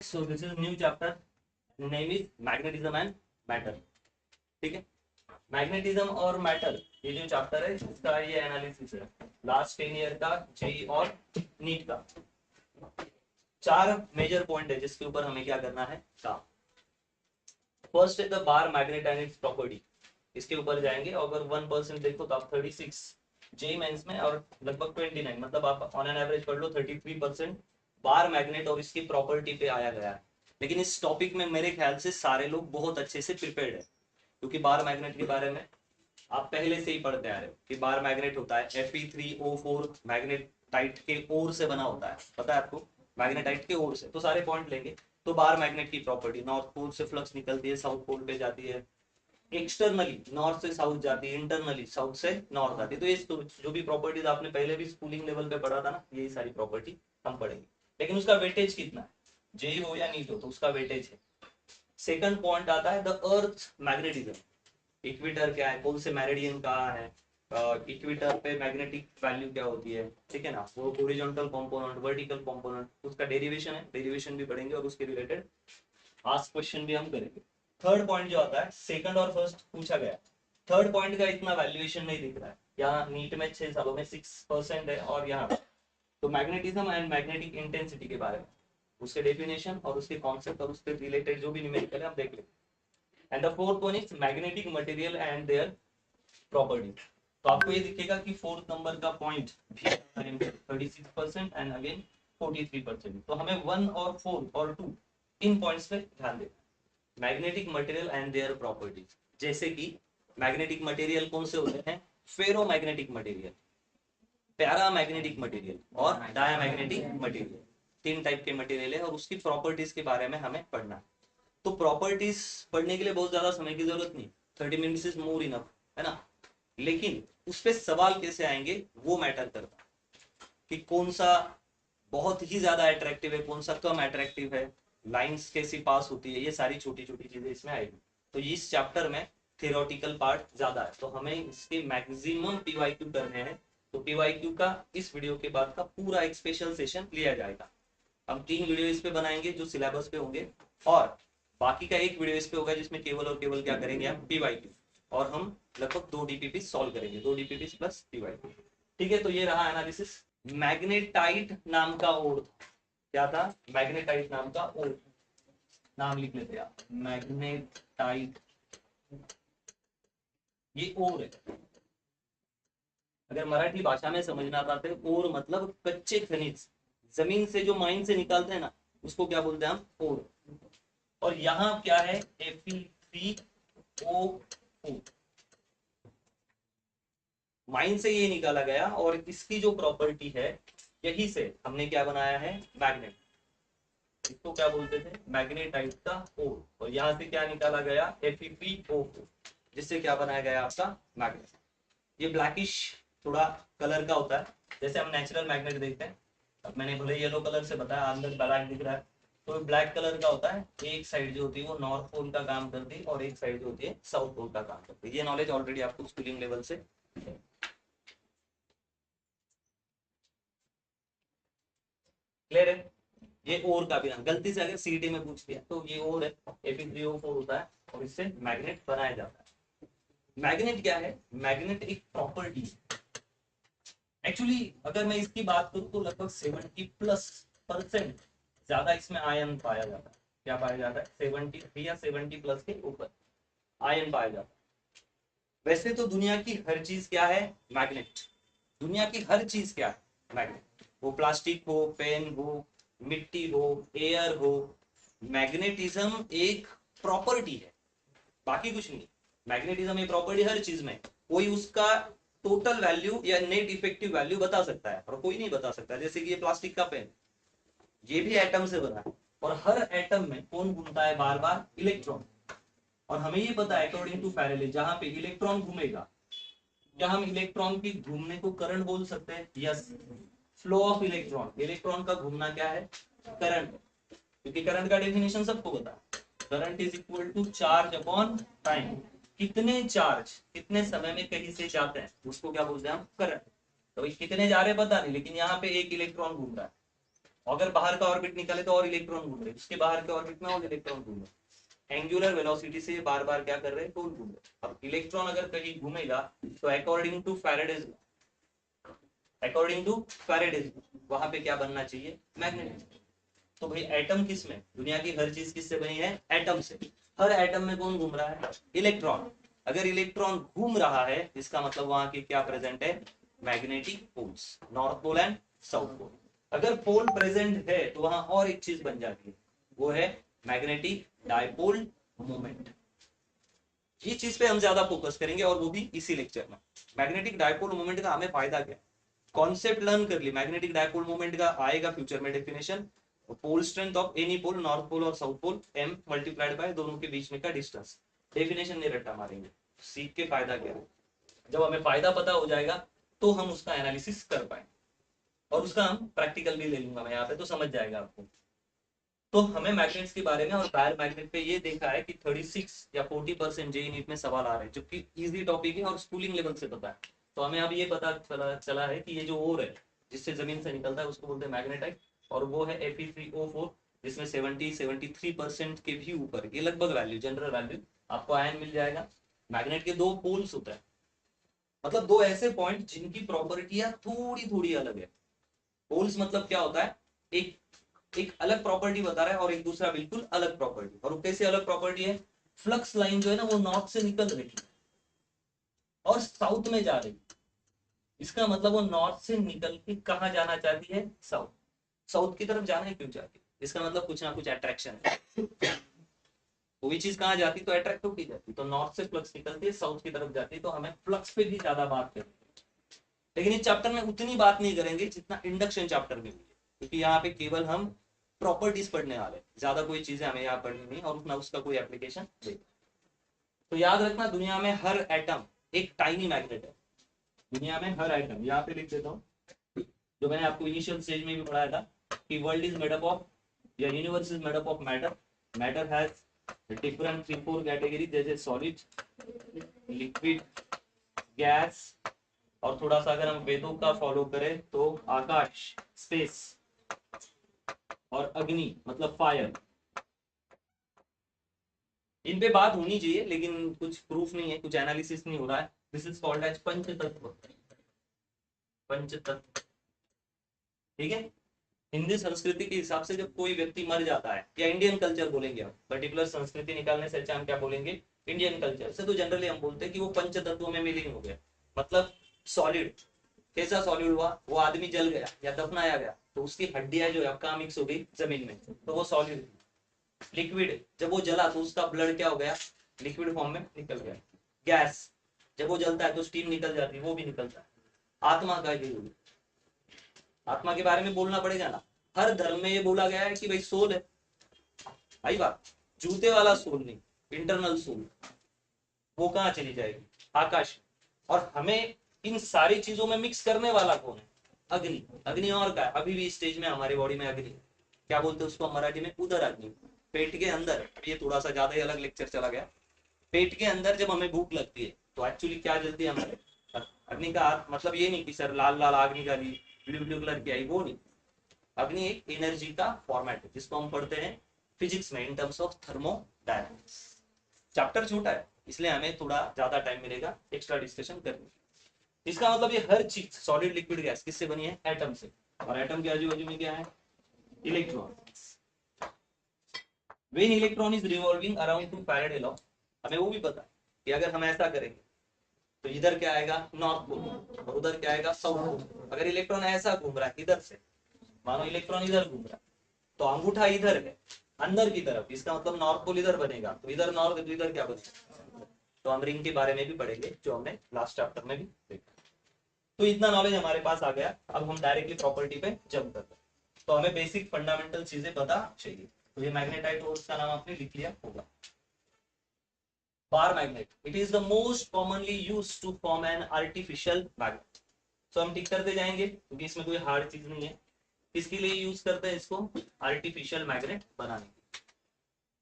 So this is new chapter. The name is magnetism and matter. ठीक है, magnetism और matter ये जो चैप्टर है इसका ये एनालिसिस है लास्ट 10 ईयर का जेई और नीट का। 4 मेजर पॉइंट है जिसके ऊपर हमें क्या करना है काम। फर्स्ट है the bar magnet and it's property, इसके ऊपर जाएंगे। अगर 1% देखो तो आप 36 जेई मेंस में और लगभग 29 मतलब आप ऑन एन एवरेज कर लो 33% बार मैग्नेट और इसकी प्रॉपर्टी पे आया गया है। लेकिन इस टॉपिक में मेरे ख्याल से सारे लोग बहुत अच्छे से प्रिपेयर्ड है, क्योंकि बार मैग्नेट के बारे में आप पहले से ही पढ़ते आ रहे हो कि बार मैग्नेट होता है Fe3O4 मैग्नेटाइट के ओर से बना होता है, पता है आपको, मैग्नेटाइट के ओर से। तो सारे पॉइंट लेंगे। तो बार मैग्नेट की प्रॉपर्टी, नॉर्थ पोल से फ्लक्स निकलती है, साउथ पोल पे जाती है, एक्सटर्नली नॉर्थ से साउथ जाती है, इंटरनली साउथ से नॉर्थ आती है। तो ये जो भी प्रॉपर्टीज आपने पहले भी स्कूलिंग लेवल पे पढ़ा था ना, यही सारी प्रॉपर्टी हम पढ़ेंगे। लेकिन उसका वेटेज कितना है, जेई हो या नीट हो, तो उसका वेटेज है। सेकंड पॉइंट आता है द अर्थ मैग्नेटिज्म। इक्वेटर क्या है, कौन से मेरिडियन कहाँ है, इक्वेटर पे मैग्नेटिक वैल्यू क्या होती है, ठीक है ना, वो हॉरिजॉन्टल कंपोनेंट, वर्टिकल कंपोनेंट, उसका डेरिवेशन है, डेरिवेशन भी पढ़ेंगे और उसके रिलेटेड आस्क क्वेश्चन भी हम करेंगे। थर्ड पॉइंट जो आता है, सेकंड और फर्स्ट पूछा गया, थर्ड पॉइंट का इतना वैल्यूएशन नहीं दिख रहा है। यहाँ नीट में 6 सालों में 6% है और यहाँ तो मैग्नेटिज्म एंड मैग्नेटिक इंटेंसिटी के बारे में, उसके डेफिनेशन और उसके कॉन्सेप्ट और उसके रिलेटेड जो भी न्यूमेरिकल है हम देख लेंगे। And the fourth one is magnetic material and their property. तो आपको ये दिखेगा कि फोर्थ नंबर का पॉइंट भी 36% एंड अगेन 43%। तो हमें 1 और 4 और 2 इन पॉइंट्स पे ध्यान देना। Magnetic material and their properties, जैसे कि मैग्नेटिक मटेरियल कौन से होते हैं, फेरो मैग्नेटिक मटेरियल, पैरामैग्नेटिक मटेरियल और डायामैग्नेटिक मटेरियल। 3 टाइप के मटेरियल है और उसकी प्रॉपर्टीज के बारे में हमें पढ़ना है। तो प्रॉपर्टीज पढ़ने के लिए बहुत ज्यादा समय की जरूरत नहीं, 30 मिनट्स इज मोर इनफ, है ना। लेकिन उस पर सवाल कैसे आएंगे वो मैटर करता है कि कौन सा बहुत ही ज्यादा अट्रैक्टिव है, कौन सा कम अट्रैक्टिव है, लाइंस कैसी पास होती है, ये सारी छोटी छोटी चीजें इसमें आएगी। तो इस चैप्टर में थियोरेटिकल पार्ट ज्यादा है, तो हमें इसके मैक्सिमम पीवाईक्यू करने हैं। तो पीवाईक्यू का इस वीडियो के बाद का पूरा एक स्पेशल सेशन लिया जाएगा। हम 3 वीडियो इस पे बनाएंगे जो सिलेबस पे होंगे, और बाकी का एक वीडियो इस पे होगा जिसमें केवल और केवल क्या करेंगे हम, पीवाईक्यू, और हम लगभग 2 डीपीपी सॉल्व करेंगे, 2 डीपीपी प्लस पीवाईक्यू। ठीक है, तो ये रहा एनालिसिस। मैग्नेटाइट नाम का और क्या था, मैग्नेटाइट नाम का और नाम लिख लेते आप, मैग्नेटाइट, ये और है। अगर मराठी भाषा में समझना चाहते हैं, और मतलब कच्चे खनिज, जमीन से जो माइन से निकालते हैं ना, उसको क्या बोलते हैं हम, और यहाँ क्या है, Fe3O4, माइन से ये निकाला गया और इसकी जो प्रॉपर्टी है, यही से हमने क्या बनाया है, मैग्नेट। इसको क्या बोलते थे, मैग्नेटाइट का और यहाँ से क्या निकाला गया, Fe3O4, जिससे क्या बनाया गया आपका मैग्नेट। ये ब्लैकिश थोड़ा कलर का होता है, जैसे हम नेचुरल मैग्नेट देखते हैं। अब मैंने भले येलो कलर से बताया, अंदर ब्लैक दिख रहा है, तो ब्लैक कलर का होता है। एक साइड जो होती है वो नॉर्थ पोल का काम करती है और एक साइड जो होती है साउथ पोल का काम करती है। ये नॉलेज ऑलरेडी आपको स्कूलिंग लेवल से है। क्लियर है। ये और का भी नाम गलती से अगर सीटी में पूछ दिया तो ये और है, Fe3O4 होता है और इससे मैग्नेट बनाया जाता है। मैग्नेट क्या है, मैग्नेट एक प्रॉपर्टी है। एक्चुअली अगर मैं इसकी बात करूं तो लगभग 70+% ज्यादा इसमें आयन पाया जाता है। क्या पाया जाता है, 73 या 70+ के ऊपर आयन पाया जाता है। वैसे तो दुनिया की हर चीज क्या है, मैग्नेट। दुनिया की हर चीज क्या है, मैग्नेट। वो प्लास्टिक हो, पेन हो, मिट्टी हो, एयर हो, मैग्नेटिज्म एक प्रॉपर्टी है, बाकी कुछ नहीं। मैग्नेटिज्म एक प्रॉपर्टी हर चीज में। कोई उसका टोटल वैल्यू या नेट इफेक्टिव वैल्यू बता सकता है और कोई नहीं बता सकता। जैसे कि ये प्लास्टिक का पेन, ये भी एटम से बना है और हर एटम में कौन घूमता है बार बार, इलेक्ट्रॉन। और हमें ये पता है अकॉर्डिंग टू फैराडे, जहां पे इलेक्ट्रॉन घूमेगा, क्या हम इलेक्ट्रॉन की घूमने को करंट बोल सकते हैं, yes. Flow of electron, electron का घूमना क्या है, करंट, क्योंकि करंट का डेफिनेशन सबको पता है, current is equal to charge upon time. कितने चार्ज कितने समय में कहीं से जाते हैं उसको क्या बोलते हैं हम, करंट। तो कितने जा रहे हैं पता नहीं, लेकिन यहाँ पे एक इलेक्ट्रॉन घूम रहा है, अगर बाहर का ऑर्बिट निकाले तो और इलेक्ट्रॉन घूम रहे, उसके बाहर के ऑर्बिट में और इलेक्ट्रॉन घूम रहे, एंगुलर वेलोसिटी से बार बार क्या कर रहे हैं, टोल घूम रहे। अब इलेक्ट्रॉन अगर कहीं घूमेगा तो अकॉर्डिंग टू फैराडेज वहां पे क्या बनना चाहिए, मैग्नेटिक। तो भाई एटम किस में, दुनिया की हर चीज किससे बनी है, एटम से। हर एटम में कौन घूम रहा है, इलेक्ट्रॉन। अगर इलेक्ट्रॉन घूम रहा है इसका मतलब वहां की क्या प्रेजेंट है, magnetic poles, north pole and south pole. अगर पोल प्रेजेंट है तो वहां और एक चीज बन जाती है, वो है मैग्नेटिक डायपोल मोमेंट। ये चीज पे हम ज्यादा फोकस करेंगे और वो भी इसी लेक्चर में। मैग्नेटिक डायपोल मोमेंट का हमें फायदा क्या है, कॉन्सेप्ट लर्न कर ली, मैग्नेटिक डायपोल मोमेंट का आएगा फ्यूचर में definition. Pole strength of any pole, north pole और south pole, m multiplied by दोनों के बीच में का डिस्टेंस। डेफिनेशन नहीं रट्टा मारेंगे, सीख के फायदा क्या है। जब हमें फायदा पता हो जाएगा तो हम उसका एनालिसिस कर पाएंगे, और उसका हम प्रैक्टिकल भी ले लूंगा मैं यहाँ पे, तो समझ जाएगा आपको। तो हमें मैग्नेट्स के बारे में और वायर मैग्नेट पे ये देखा है कि 36 या 40% जेई नीट में सवाल आ रहे हैं, जो कि इजी टॉपिक है और स्कूलिंग लेवल से पता है। तो हमें अब ये पता चला है कि ये जो ओर है जिससे जमीन से निकलता है उसको बोलते हैं मैग्नेटाइट, और वो है Fe3O4, जिसमें 73% के भी ऊपर, ये लगभग वैल्यू, जनरल वैल्यू आपको आयन मिल जाएगा। मैग्नेट के दो पोल्स होता है, मतलब दो ऐसे पॉइंट जिनकी प्रॉपर्टियां थोड़ी थोड़ी अलग है। पोल्स मतलब क्या होता है, एक एक अलग प्रॉपर्टी बता रहा है और एक दूसरा बिल्कुल अलग प्रॉपर्टी। और कैसे अलग प्रॉपर्टी है, फ्लक्स लाइन जो है ना वो नॉर्थ से निकल रही है और साउथ में जा रही है, इसका मतलब वो नॉर्थ से निकल के कहा जाना चाहती है, साउथ। साउथ की तरफ जाना ही क्यों चाहती है, इसका मतलब कुछ ना कुछ अट्रैक्शन है। कोई चीज कहाँ जाती तो अट्रैक्ट होती जाती, तो नॉर्थ से फ्लक्स निकलती है साउथ की तरफ जाती है, तो हमें फ्लक्स पे भी ज्यादा बात करनी है। लेकिन इस चैप्टर में उतनी बात नहीं करेंगे जितना इंडक्शन चैप्टर में हुई है, क्योंकि यहाँ पे केवल हम प्रॉपर्टीज पढ़ने वाले, ज्यादा कोई चीजें हमें यहाँ पढ़नी नहीं और उतना उसका कोई एप्लीकेशन नहीं। तो याद रखना, दुनिया में हर एटम एक टाइनी मैग्नेट है। दुनिया में हर एटम, यहाँ पे लिख देता हूँ, जो मैंने आपको इनिशियल स्टेज में भी पढ़ाया था कि world is made up of, या universe is made up of matter. Matter has different 3-4 category, जैसे सॉलिड, लिक्विड, गैस, और थोड़ा सा अगर हम वेदों का फॉलो करें तो आकाश, स्पेस, और अग्नि मतलब फायर। इन पे बात होनी चाहिए लेकिन कुछ प्रूफ नहीं है, कुछ एनालिसिस नहीं हो रहा है। दिस इज कॉल्ड एज पंचतत्व, पंचतत्व, ठीक है। हिंदी संस्कृति के हिसाब से जब कोई व्यक्ति मर जाता है, या इंडियन कल्चर बोलेंगे हम, पर्टिकुलर संस्कृति निकालने से अच्छा हम क्या बोलेंगे, इंडियन कल्चर से, तो जनरली हम बोलते हैं कि वो पंचतत्वों में विलीन हो गया। मतलब सॉलिड, कैसा सॉलिड हुआ, वो आदमी जल गया या दफनाया गया तो उसकी हड्डियां जो है कहाँ मिक्स हो गई, जमीन में, तो वो सॉलिड। लिक्विड, जब वो जला तो उसका ब्लड क्या हो गया, लिक्विड फॉर्म में निकल गया। गैस, जब वो जलता है तो स्टीम निकल जाती है, वो भी निकलता है। आत्मा का ये, आत्मा के बारे में बोलना पड़ेगा ना, हर धर्म में ये बोला गया है कि भाई सोल है, आई बात, जूते वाला सोल नहीं, इंटरनल सोल, वो कहाँ चली जाएगी, आकाश। और हमें इन सारी चीजों में मिक्स करने वाला कौन है, अग्नि। अग्नि और का अभी भी स्टेज में हमारे बॉडी में अग्नि, क्या बोलते हैं उसको मराठी में, उदर अग्नि। पेट के अंदर, ये थोड़ा सा ज्यादा ही अलग लेक्चर चला गया। पेट के अंदर जब हमें भूख लगती है तो एक्चुअली क्या जलती है हमारे, अग्नि का मतलब ये नहीं कि सर लाल लाल अग्नि का ली, ब्लू ब्लू कलर की आई, वो नहीं। अग्नि एक एनर्जी का फॉर्मेट है जिसको हम पढ़ते हैं फिजिक्स में in terms of thermodynamics. Chapter छोटा है इसलिए हमें थोड़ा ज्यादा टाइम मिलेगा एक्स्ट्रा डिस्कशन करने। इसका मतलब ये हर चीज सॉलिड लिक्विड गैस किससे बनी है, एटम से। और एटम के आजू बाजू में क्या है, electron. When electron is revolving around two Faraday law, हमें वो भी पता है कि अगर हम ऐसा करेंगे तो इधर क्या आएगा, नॉर्थ पोल, और उधर क्या आएगा, साउथ पोल। अगर इलेक्ट्रॉन ऐसा घूम रहा है इधर से, मानो इलेक्ट्रॉन इधर घूम रहा है तो अंगूठा इधर है अंदर की तरफ, इसका मतलब नॉर्थ पोल इधर बनेगा, तो इधर नॉर्थ, तो इधर क्या बनेगा। तो हम रिंग के बारे में भी पढ़ेंगे जो हमने लास्ट चैप्टर में भी देखा। तो इतना नॉलेज हमारे पास आ गया, अब हम डायरेक्टली प्रॉपर्टी पे जंप करते हैं। तो हमें बेसिक फंडामेंटल चीजें पता चाहिए। तो ये मैग्नेटाइट और उसका नाम आपने लिख लिया होगा, bar magnet. It is the most commonly used to form an artificial magnet. तो हम टिक करते जाएंगे क्योंकि इसमें कोई हार्ड चीज नहीं है। किसके लिए यूज करते हैं इसको, आर्टिफिशियल मैग्नेट बनाने के।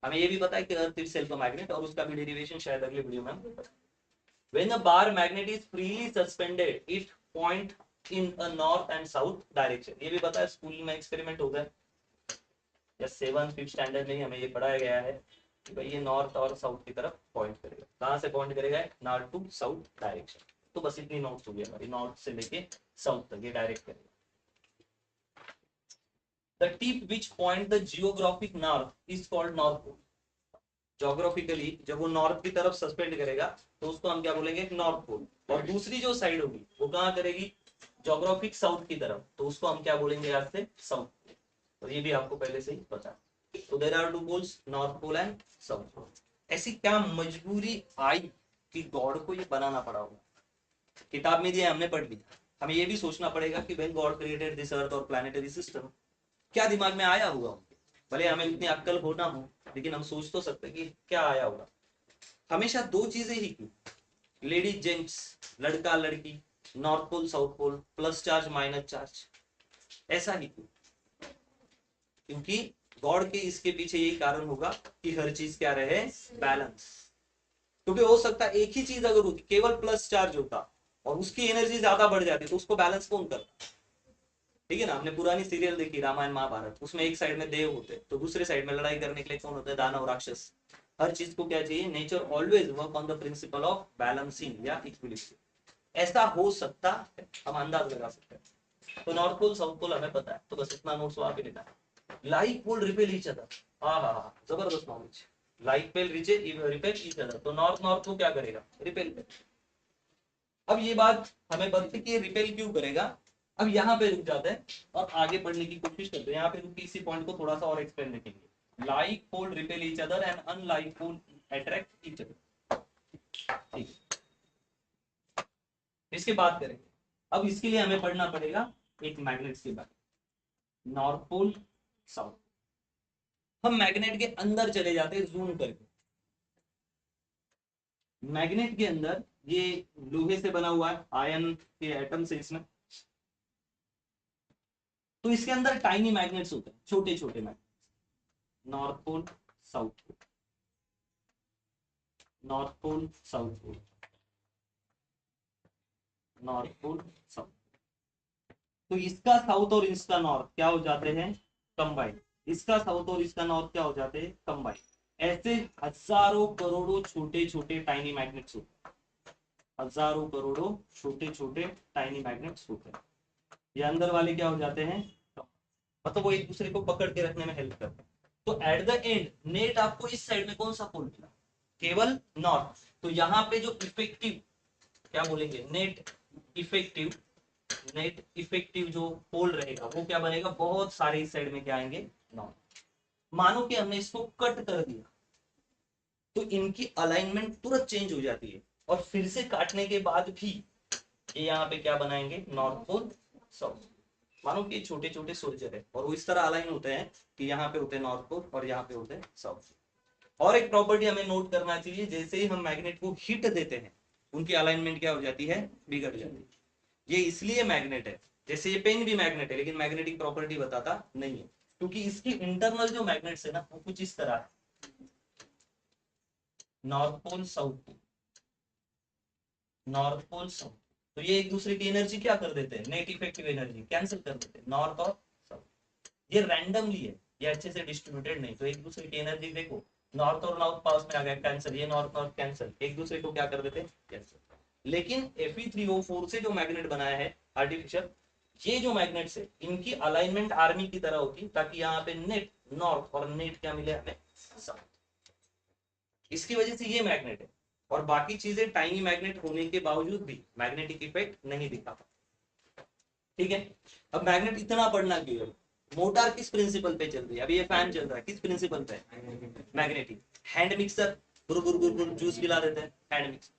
हमें ये भी पता है कि earth is self a magnet, और उसका भी डेरिवेशन शायद अगले वीडियो में हम। When a bar magnet is freely suspended, it point in a north and south direction. ये भी पता है, स्कूल में एक्सपेरिमेंट होता है या 7th-5th स्टैंडर्ड में ही हमें ये पढ़ाया गया है कि भाई ये नॉर्थ और साउथ की तरफ पॉइंट करेगा। कहाँ से पॉइंट करेगा? North to south direction. तो बस इतनी नोट्स होगी हमारी, नॉर्थ से लेके साउथ तक ये डायरेक्ट करेगा। The tip which point the geographic north is called north pole. Geographically जब वो नॉर्थ की तरफ सस्पेंड करेगा तो उसको हम क्या बोलेंगे? North pole. और दूसरी जो साइड होगी वो कहाँ करेगी? जोग्राफिक साउथ की तरफ, तो उसको हम क्या बोलेंगे? आज से साउथ पोल। तो ये भी आपको पहले से ही पता है। तो there are two poles, north pole and south pole. ऐसी क्या मजबूरी आई कि गॉड को ये बनाना पड़ा होगा? किताब में दिया, हमने पढ़ लिया। हमें ये भी सोचना पड़ेगा कि when God created this earth और प्लैनेटरी सिस्टम, क्या दिमाग में आया होगा उनके? भले हमें इतनी अक्ल हो ना हो, लेकिन हम सोच तो सकते हैं कि क्या आया होगा। हमेशा दो चीजें ही की, लेडीज जेंट्स, लड़का लड़की, north pole south pole, plus charge minus charge, ऐसा ही क्यों? क्योंकि गॉड के इसके पीछे यही कारण होगा कि हर चीज क्या रहे? बैलेंस। क्योंकि हो सकता है एक ही चीज अगर होती, केवल प्लस चार्ज होता और उसकी एनर्जी ज्यादा बढ़ जाती, तो उसको बैलेंस कौन करता? ठीक है ना, हमने पुरानी सीरियल देखी रामायण महाभारत, उसमें एक साइड में देव होते तो दूसरे साइड में लड़ाई करने के लिए कौन होते? दानव राक्षस। हर चीज को क्या चाहिए? Nature always work on the principle of balancing या इक्विलिब्रियम। ऐसा हो सकता है, हम अंदाज लगा सकते हैं। तो नॉर्थ पोल साउथ पोल हमें पता है, तो बस इतना नोट्स वहां पे लेना है। Like pole repel each other, हाँ हाँ हाँ, जबरदस्त knowledge. Like pole repel each other, तो नॉर्थ नॉर्थ को क्या करेगा? रिपेल करेगा। अब ये बात हमें पता है कि रिपेल क्यों करेगा। अब यहाँ पे रुक जाते हैं और आगे बढ़ने की कोशिश करते हैं। यहाँ पे रुक के इसी पॉइंट को थोड़ा सा और एक्सप्लेन देखेंगे। Like pole repel each other and unlike pole attract each other. ठीक, इसके बात करेंगे। अब इसके लिए हमें पढ़ना पड़ेगा एक मैग्नेट्स के बारे में, नॉर्थ पोल साउथ। हम मैग्नेट के अंदर चले जाते हैं जूम करके। मैग्नेट के अंदर ये लोहे से बना हुआ है, आयन के एटम से इसमें, तो इसके अंदर टाइनी मैग्नेट्स होते हैं, छोटे छोटे magnets. North pole south pole, north pole south pole, north pole south. तो इसका साउथ और इसका नॉर्थ क्या हो जाते हैं? कंबाइन। इसका साउथ और इसका नॉर्थ क्या हो जाते हैं? कंबाइन। ऐसे हजारों करोड़ों छोटे छोटे टाइनी मैग्नेट्स होते हैं, हजारों करोड़ों छोटे छोटे टाइनी मैग्नेट्स होते हैं। ये अंदर वाले क्या हो जाते हैं? मतलब वो एक दूसरे को पकड़ के रखने में हेल्प करते हैं। तो एट द एंड नेट आपको इस साइड में कौन सा पोल मिला? केवल नॉर्थ। तो यहाँ पे जो इफेक्टिव, क्या बोलेंगे? नेट इफेक्टिव जो पोल रहेगा वो क्या बनेगा? बहुत सारे इस साइड में क्या आएंगे? नॉर्थ। मानो कि हमने इसको कट कर दिया तो इनकी अलाइनमेंट तुरंत चेंज हो जाती है, और फिर से काटने के बाद भी ये यहाँ पे क्या बनाएंगे? North pole south. मानो कि छोटे छोटे सोल्जर है और वो इस तरह अलाइन होते हैं कि यहाँ पे होते हैं नॉर्थ पोल और यहाँ पे होते हैं साउथ पोल। और एक प्रॉपर्टी हमें नोट करना चाहिए, जैसे ही हम मैग्नेट को हीट देते हैं उनकी अलाइनमेंट क्या हो जाती है? बिगड़ जाती है। ये इसलिए मैग्नेट है, जैसे ये पेन भी मैग्नेट है लेकिन मैग्नेटिक प्रॉपर्टी बताता नहीं है, क्योंकि इसकी इंटरनल जो मैग्नेट्स है ना वो कुछ इस तरह है। North pole south pole, north pole south. तो ये एक दूसरे की एनर्जी क्या कर देते हैं? नेट इफेक्टिव एनर्जी कैंसिल कर देते हैं, नॉर्थ और साउथ। ये रैंडमली है, ये अच्छे से डिस्ट्रीब्यूटेड नहीं। तो एक दूसरे की एनर्जी देखो, नॉर्थ और नॉर्थ पास में आ गया, कैंसिल। ये नॉर्थ नॉर्थ कैंसिल, एक दूसरे को क्या कर देते हैं? कैंसिल। लेकिन Fe3O4 से जो मैग्नेट बनाया है आर्टिफिशियल, ये जो मैग्नेट्स है इनकी अलाइनमेंट आर्मी की तरह होती, ताकि यहाँ पे नेट नॉर्थ और नेट क्या मिले हमें? साउथ। इसकी वजह से ये मैग्नेट है, और बाकी चीजें टाइनी मैग्नेट होने के बावजूद भी मैग्नेटिक इफेक्ट नहीं दिखा। ठीक है, अब मैग्नेट इतना पढ़ना क्यों है? मोटर किस प्रिंसिपल पे चल रही है? अभी ये फैन चल रहा है, किस प्रिंसिपल पे? मैग्नेटिक। हैंड मिक्सर, गुरु गुरु गुरु गुरु जूस पिला देते हैं, हैंड मिक्सर।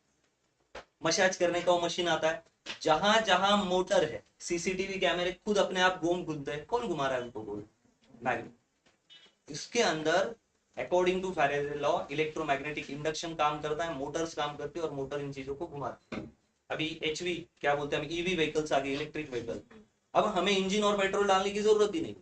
मसाज करने का वो मशीन आता है, जहां जहां मोटर है, सीसीटीवी कैमरे खुद अपने आप गोम घूमते हैं, कौन घुमा रहा है उनको? गोल मैग्नेट। इसके अंदर according to Faraday law electromagnetic induction काम करता है, मोटर्स काम करती है और मोटर इन चीजों को घुमाती है। अभी एचवी क्या बोलते हैं, ईवी व्हीकल्स आ गए, इलेक्ट्रिक व्हीकल। अब हमें इंजन और पेट्रोल डालने की जरूरत ही नहीं,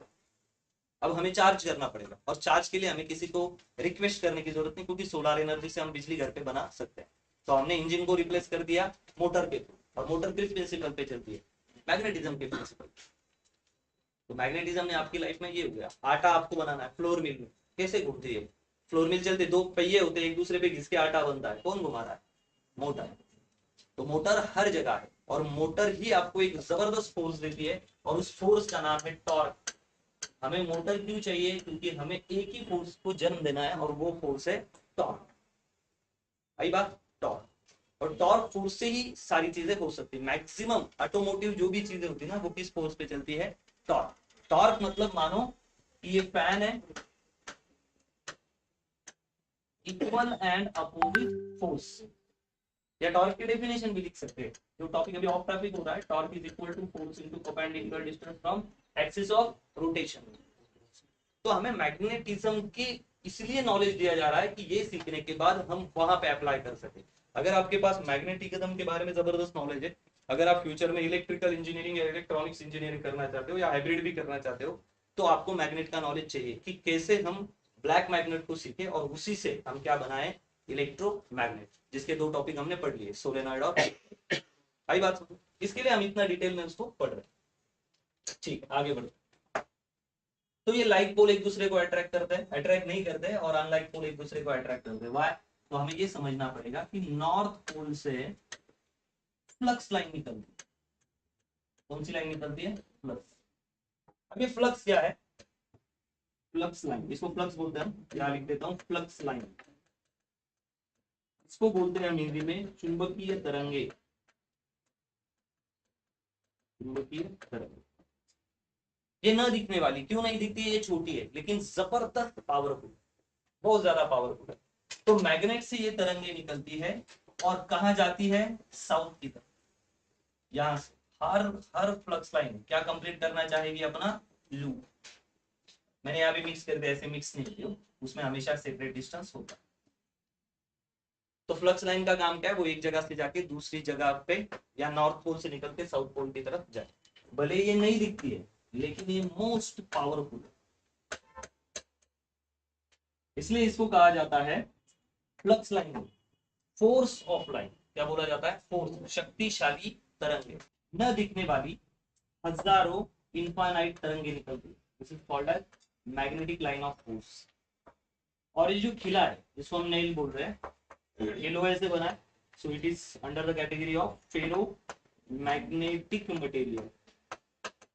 अब हमें चार्ज करना पड़ेगा, और चार्ज के लिए हमें किसी को रिक्वेस्ट करने की जरूरत नहीं, क्योंकि सोलर एनर्जी से हम बिजली घर पे बना सकते हैं। तो हमने इंजन को रिप्लेस कर दिया मोटर पे, और मोटर किस प्रिंसिपल पे चलती है? मैग्नेटिज्म के प्रिंसिपल। तो मैग्नेटिज्म ने आपकी लाइफ में ये हो गया, आटा आपको बनाना है फ्लोर मिल में, कैसे घूमती है फ्लोर मिल, चलते दो पहिए होते हैं, एक दूसरे पे घिस के आटा बनता है, कौन घुमा रहा है, मोटर। तो मोटर हर जगह है और मोटर ही आपको एक जबरदस्त फोर्स देती है और उस फोर्स का नाम है टॉर्क। हमें मोटर क्यों चाहिए, क्योंकि हमें एक ही फोर्स को जन्म देना है और वो फोर्स है टॉर्क। आई बात, टॉर्क। और टॉर्क फोर्स से ही सारी चीजें हो सकती है, मैक्सिमम ऑटोमोटिव जो भी चीजें होती है ना वो किस फोर्स पे चलती है, टॉर्क। टॉर्क मतलब मानो कि ये फैन है, इक्वल एंड अपोजिट फोर्स, या टॉर्क की डेफिनेशन भी लिख सकते हैं, जो टॉपिक अभी ऑफ टॉपिक हो रहा है, torque is equal to force into perpendicular distance from axis of rotation. तो हमें मैग्नेटिज्म की इसलिए नॉलेज दिया जा रहा है कि ये सीखने के बाद हम वहां पे अप्लाई कर सके। अगर आपके पास मैग्नेटिज्म के बारे में जबरदस्त नॉलेज है, अगर आप फ्यूचर में इलेक्ट्रिकल इंजीनियरिंग या इलेक्ट्रॉनिक्स इंजीनियरिंग करना चाहते हो या हाइब्रिड भी करना चाहते हो, तो आपको मैग्नेट का नॉलेज चाहिए कि कैसे हम ब्लैक मैग्नेट को सीखे और उसी से हम क्या बनाए, इलेक्ट्रोमैग्नेट, जिसके दो टॉपिक हमने पढ़ लिए, सोलेनॉइड और आई बात। इसके लिए हम इतना डिटेल में उसको पढ़ रहे हैं। ठीक, आगे बढ़ो। तो ये लाइक पोल एक दूसरे को अट्रैक्ट करते हैं, अट्रैक्ट नहीं करते, और अनलाइक पोल एक दूसरे को अट्रैक्ट करते हैं। वाई? तो हमें ये समझना पड़ेगा कि नॉर्थ पोल से फ्लक्स लाइन निकलती है। कौन सी लाइन निकलती है, फ्लक्स। अब ये फ्लक्स क्या है, फ्लक्स लाइन, इसको फ्लक्स बोलते हैं, हम क्या लिख देता हूं, फ्लक्स लाइन। इसको बोलते हैं हम हिंदी में चुंबकीय तरंगे, चुंबकीय तरंगे। ये न दिखने वाली, क्यों नहीं दिखती है, ये छोटी है लेकिन जबरदस्त पावरफुल, बहुत ज्यादा पावरफुल है। तो मैग्नेट से ये तरंगे निकलती है और कहां जाती है, साउथ की तरफ। यहां से हर हर फ्लक्स लाइन क्या कंप्लीट करना चाहेगी, अपना लूप। मैंने यहाँ भी मिक्स कर दिया, ऐसे मिक्स नहीं किया, उसमें हमेशा सेपरेट डिस्टेंस होगा। तो फ्लक्स लाइन का काम क्या है, वो एक जगह से जाके दूसरी जगह पे, या नॉर्थ पोल से निकल के साउथ पोल की तरफ जाए। भले ये नहीं दिखती है लेकिन ये मोस्ट पावरफुल है, इसलिए इसको कहा जाता है flux line, force of line. क्या बोला जाता है, फोर्स, शक्तिशाली तरंगे, न दिखने वाली हजारों इनफाइनाइट तरंगे निकलती है, this is called as magnetic line of force. और ये जो खिला है जिसको हम नेल बोल रहे हैं, ये लोहे से बना है, so it is under the category of ferro magnetic material,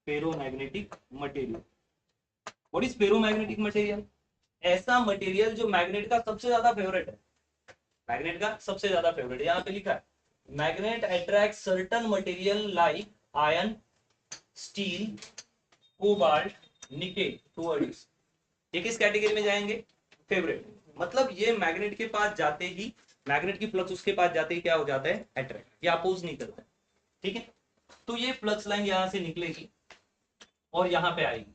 ferromagnetic material. What is ferromagnetic material, ऐसा मटेरियल जो मैग्नेट का सबसे ज्यादा फेवरेट है, मैग्नेट का सबसे ज्यादा फेवरेट, यहाँ पे लिखा है magnet attract certain material like iron, steel, cobalt, nickel towards. ये किस कैटेगरी में जाएंगे, फेवरेट। मतलब ये मैग्नेट के पास जाते ही, मैग्नेट की फ्लक्स उसके पास जाते ही क्या हो जाता है, अट्रैक्ट, ये अपोज नहीं करता है। ठीक है, तो ये फ्लक्स लाइन यहां से निकलेगी और यहाँ पे आएगी।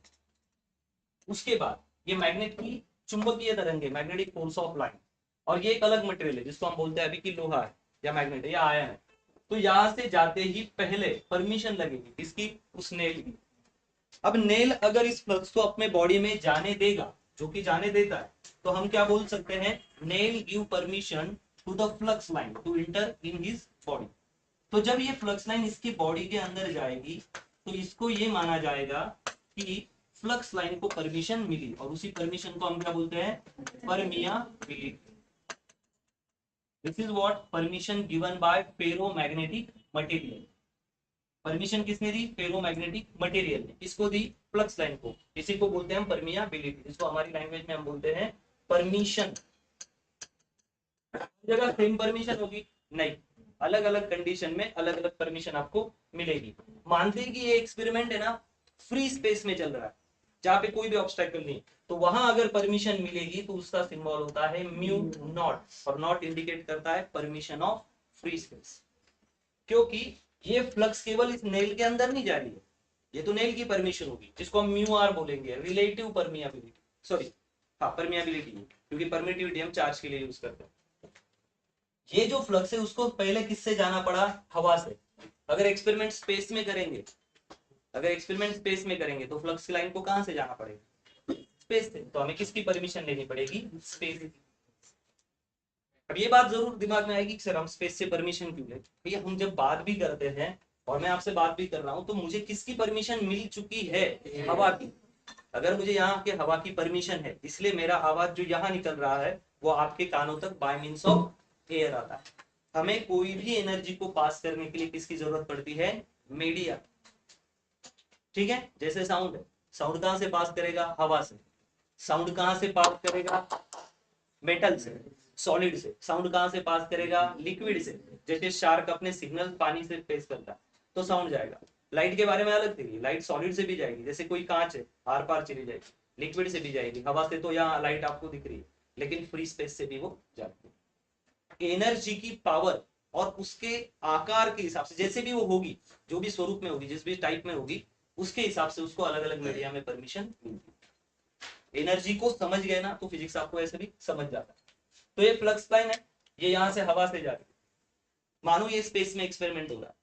उसके बाद ये मैग्नेट की चुंबकीय तरंगे, मैग्नेटिक फोर्स ऑफ लाइन, और ये एक अलग मटेरियल है जिसको हम बोलते हैं अभी कि लोहा है या मैग्नेट है या आयन है। तो यहां से जाते ही पहले परमिशन लगेगी किसकी, उस नेल की। अब नेल अगर इस फ्लक्स को अपने बॉडी में जाने देगा, जो कि जाने देता है, तो हम क्या बोल सकते हैं, nail give permission to the flux line to enter in his body. तो जब ये फ्लक्स लाइन इसकी बॉडी के अंदर जाएगी तो इसको ये माना जाएगा कि फ्लक्स लाइन को परमिशन मिली, और उसी परमिशन को हम क्या बोलते हैं, permeability. This is what permission given by ferromagnetic material. Permission किसने दी, फेरोमैग्नेटिक मटेरियल ने, इसको दी फ्लक्स लाइन को, इसी को बोलते हैं हम परमियाबिलिटी, जिसको हमारी लैंग्वेज में हम बोलते हैं परमिशन। जगह सेम परमिशन होगी नहीं, अलग अलग कंडीशन में अलग अलग परमिशन आपको मिलेगी। मानते हैं कि ये एक्सपेरिमेंट है ना फ्री स्पेस में चल रहा है, जहां पे कोई भी ऑब्स्टेकल नहीं, तो वहां अगर परमिशन मिलेगी तो उसका सिंबल होता है म्यू नॉट, और नॉट इंडिकेट करता है परमिशन ऑफ फ्री स्पेस। क्योंकि ये फ्लक्स केवल इस नेल के अंदर नहीं जा रही है, ये तो नेल की परमिशन होगी, जिसको हम म्यू आर बोलेंगे, रिलेटिव परमियाबिलिटी, सॉरी हाँ परमियाबिलिटी, क्योंकि परमिटिविटी हम चार्ज के लिए यूज करते हैं। ये जो फ्लक्स है उसको पहले किससे जाना पड़ा, हवा से। अगर एक्सपेरिमेंट स्पेस में करेंगे, अगर एक्सपेरिमेंट स्पेस में करेंगे तो फ्लक्स लाइन को कहां से जाना पड़ेगा, स्पेस से। तो हमें किसकी परमिशन लेनी पड़ेगी, स्पेस की। अब ये बात जरूर दिमाग में आएगी कि सर हम स्पेस से परमिशन क्यों ले, भैया हम जब बात भी करते हैं और मैं आपसे बात भी कर रहा हूं, तो मुझे किसकी परमिशन मिल चुकी है? हवा की। अगर मुझे यहाँ के हवा की परमिशन है, इसलिए मेरा आवाज जो यहाँ निकल रहा है वो आपके कानों तक बाय मीन्स ऑफ एयर आता है। हमें कोई भी एनर्जी को पास करने के लिए किसकी जरूरत पड़ती है? मीडिया। ठीक है, जैसे साउंड है, साउंड कहां से पास करेगा? हवा से। साउंड कहां से पास करेगा? मेटल से, सॉलिड से। साउंड कहां से पास करेगा? लिक्विड से। जैसे शार्क अपने सिग्नल पानी से पेश करता है तो साउंड जाएगा। लाइट के बारे में अलग थी, लाइट सॉलिड से भी जाएगी, जैसे कोई कांच है आर पार चली जाएगी, लिक्विड से भी जाएगी, हवा से तो यहाँ लाइट आपको दिख रही है, लेकिन फ्री स्पेस से भी वो जाती है। एनर्जी की पावर और उसके आकार के हिसाब से जैसे भी वो होगी, जो भी स्वरूप में होगी, जिस भी टाइप में होगी, उसके हिसाब से उसको अलग अलग मीडिया में परमिशन मिलती है। एनर्जी को समझ गए ना तो फिजिक्स आपको ऐसे भी समझ जाता है। तो ये फ्लक्स लाइन है, ये यहाँ से हवा से जाती है। मानो ये स्पेस में एक्सपेरिमेंट हो रहा है,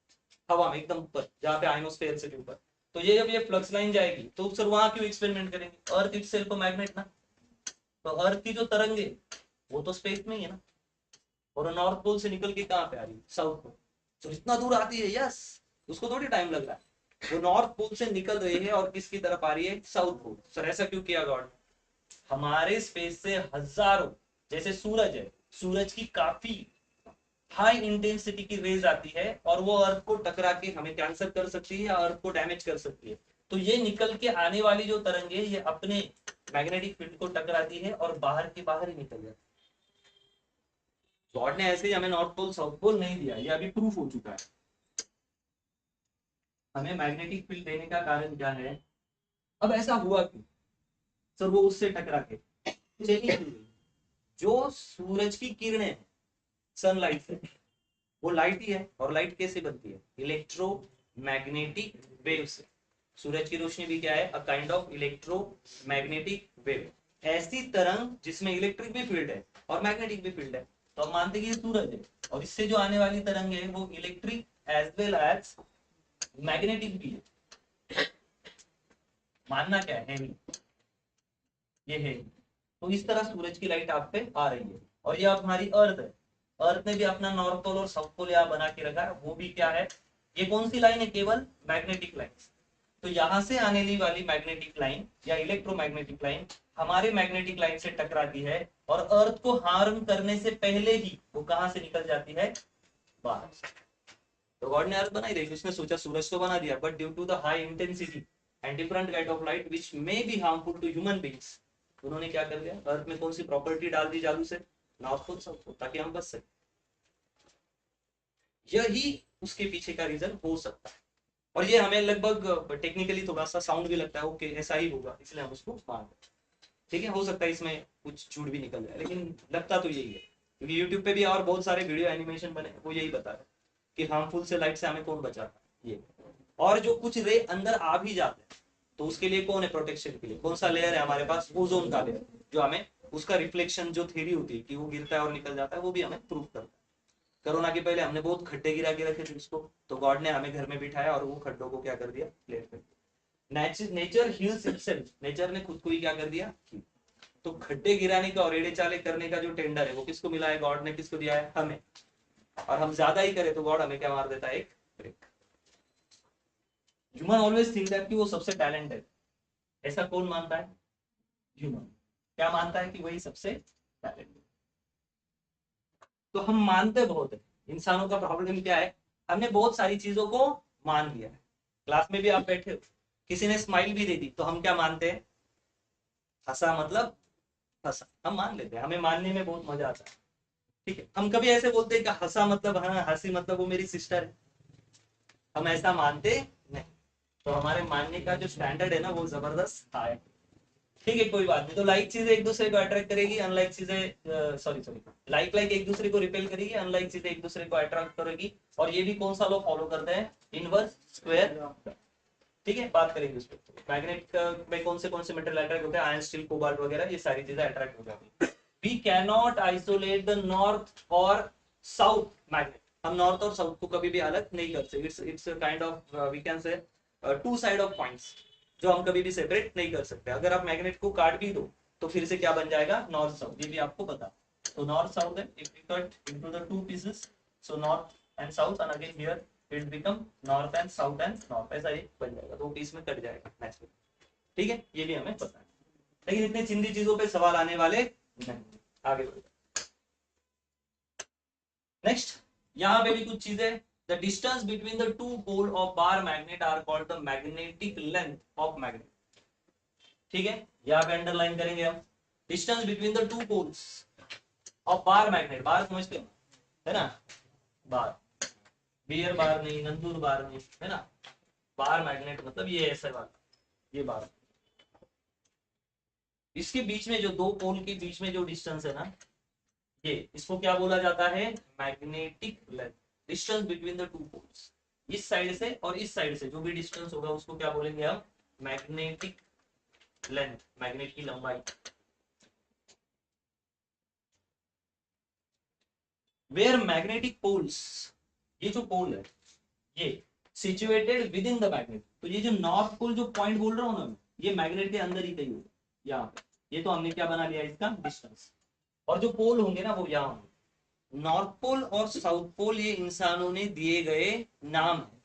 हवा में एकदम ऊपर, जहाँ पे आयनोस्फेयर से भी ऊपर। तो ये जब ये फ्लक्स लाइन जाएगी तो सर वहां क्यों एक्सपेरिमेंट करेंगे? अर्थ इटसेल्फ मैग्नेट ना, तो अर्थ की जो तरंग है वो तो स्पेस में ही है ना, और नॉर्थ पोल से निकल के कहाँ पे आ रही है? South pole. तो इतना दूर आती है, यस, उसको थोड़ी टाइम लग रहा है। वो नॉर्थ पोल से निकल रही है और किसकी तरफ आ रही है? साउथ पोल। सर ऐसा क्यों किया गॉड? हमारे स्पेस से हजारों, जैसे सूरज है, सूरज की काफी हाई इंटेंसिटी की रेज आती है और वो अर्थ को टकरा के हमें कैंसर कर सकती है या अर्थ को डैमेज कर सकती है। तो ये निकल के आने वाली जो तरंगे ये अपने मैग्नेटिक फील्ड को टकराती है और बाहर के बाहर ही निकल जाती है। गॉड ने ऐसे ही हमें नॉर्थ पोल साउथ पोल नहीं दिया, ये अभी प्रूफ हो चुका है। हमें मैग्नेटिक फील्ड देने का कारण क्या है? अब ऐसा हुआ क्यों? सर वो उससे टकरा के चली गई। जो सूरज की किरणें हैं, सनलाइट से, वो लाइट ही है। और लाइट कैसे बनती है? इलेक्ट्रोमैग्नेटिक वेव से। सूरज की रोशनी भी क्या है? A kind of electromagnetic wave. ऐसी तरंग जिसमें इलेक्ट्रिक भी फील्ड है और मैग्नेटिक भी फील्ड है। तो हम मानते हैं कि ये सूरज है और इससे जो आने वाली तरंग है वो electric as well as magnetic भी है। मानना क्या है? नहीं, ये है। तो इस तरह सूरज की लाइट आप पे आ रही है। और ये हमारी अर्थ है, अर्थ ने भी अपना नॉर्थ पोल और साउथ पोल यहाँ बना के रखा है। वो भी क्या है? ये कौन सी लाइन है? केवल मैग्नेटिक लाइन। तो यहां से आने वाली मैग्नेटिक लाइन या इलेक्ट्रोमैग्नेटिक लाइन हमारे मैग्नेटिक लाइन से टकराती है और अर्थ को हार्म करने से पहले ही वो कहां से निकल जाती है? बाहर से। तो गॉड ने अर्थ बनाई रही, उसने सोचा सूरज तो बना दिया, but due to the high intensity and different kind of light which may be harmful to human beings, उन्होंने क्या कर दिया? अर्थ में कौन सी प्रॉपर्टी डाल दी चालू से? नॉर्थ पोल साउथ पोल, ताकि हम बच सके। यही उसके पीछे का रीजन हो सकता है। और ये हमें लगभग टेक्निकली थोड़ा सा साउंड भी लगता है, ओके ऐसा ही होगा, इसलिए हम उसको मानते हैं। ठीक है, हो सकता है इसमें कुछ झूठ भी निकल जाए, लेकिन लगता तो यही है, क्योंकि यूट्यूब पे भी और बहुत सारे वीडियो एनिमेशन बने, वो यही बता रहे कि हार्मफुल से लाइट से हमें कौन बचाता है। ये और जो कुछ रे अंदर आ भी जाते हैं तो उसके लिए कौन है प्रोटेक्शन के लिए? कौन सा लेयर है हमारे पास? ओजोन का लेयर, जो हमें उसका रिफ्लेक्शन जो थ्योरी होती है कि वो गिरता है और निकल जाता है, वो भी हमें प्रूव करता है। कोरोना के पहले हमने बहुत खड्डे गिरा के रखे थे उसको, तो गॉड ने हमें घर में बिठाया और वो खड्डों को क्या कर दिया? क्लियर कर दिया। नेचर हील्स इटसेल्फ, नेचर ने खुद को ही क्या कर दिया? तो खड्डे गिराने का और एड़े चाले करने का जो टेंडर है वो किसको मिला है? गॉड ने किसको दिया है? हमें। और हम ज्यादा ही करें तो गॉड हमें क्या मार देता है? एक break. Human always think that कि वो सबसे टैलेंट है। ऐसा कौन मानता है? ह्यूमन क्या मानता है? कि वही सबसे टैलेंट है। तो हम मानते बहुत है। इंसानों का प्रॉब्लम क्या है? हमने बहुत सारी चीजों को मान लिया है। क्लास में भी आप बैठे हो, किसी ने स्माइल भी दे दी तो हम क्या मानते हैं? हंसा मतलब हंसा, हम मान लेते हैं, हमें मानने में बहुत मजा आता है। ठीक है, हम कभी ऐसे बोलते हैं कि हंसा मतलब, हाँ हंसी मतलब वो मेरी सिस्टर है, हम ऐसा मानते नहीं। तो हमारे मानने का जो स्टैंडर्ड है ना वो जबरदस्त हाई है। ठीक है, कोई बात नहीं। तो लाइक चीजें एक दूसरे को अट्रैक्ट करेगी, अनलाइक चीजें सॉरी लाइक एक दूसरे को रिपेल करेगी, अनलाइक चीजें एक दूसरे को अट्रैक्ट करेगी। और ये भी कौन सा लॉ फॉलो करते हैं? Inverse square. ठीक है, बात करेंगे उस पर। मैग्नेट में कौन से मेटल अट्रैक्ट होते हैं? आयरन, स्टील, कोबाल्ट वगैरह, ये सारी चीजें अट्रैक्ट हो जाती है। We can not isolate the north और साउथ मैग्नेट। हम नॉर्थ और साउथ को कभी भी अलग नहीं कर सकते। It's kind of we can say two side of points, जो हम कभी भी सेपरेट नहीं कर सकते। अगर आप मैग्नेट को काट भी दो तो फिर से क्या बन जाएगा? North south. ये भी आपको पता। तो नॉर्थ साउथ है, if we cut into the two pieces, so north and south, and again here it become north and south and north, ऐसा ये बन जाएगा, दो पीस में कट जाएगा नेचुरल। ठीक है, ये भी हमें पता है, लेकिन इतने चिंदी चीजों पे सवाल आने वाले नहीं। आगे बढ़ो। नेक्स्ट, यहाँ पे भी कुछ चीजें, the distance between the two pole of bar magnet are called the magnetic length of magnet. ठीक है, यहाँ पे अंडरलाइन करेंगे हम, distance between the two poles of bar magnet, bar समझते हो है ना, बार, बियर बार नहीं, नंदूर बार नहीं, है ना, बार मैग्नेट मतलब ये ऐसे वाला, ये बार, इसके बीच में जो दो पोल के बीच में जो डिस्टेंस है ना, ये इसको क्या बोला जाता है, magnetic length, distance between the two poles, इस साइड से और इस साइड से जो भी डिस्टेंस होगा उसको क्या बोलेंगे हम, मैग्नेटिक लेंथ, मैग्नेट की लंबाई। वेयर मैग्नेटिक पोल्स, ये जो पोल है ये situated with in the magnet, तो ये जो नॉर्थ पोल जो पॉइंट बोल रहा हूं ना, ये मैग्नेट के अंदर ही कहीं होगा, यहाँ पे, ये तो हमने क्या बना लिया इसका डिस्टेंस, और जो पोल होंगे ना वो यहाँ होंगे। नॉर्थ पोल और साउथ पोल ये इंसानों ने दिए गए नाम है,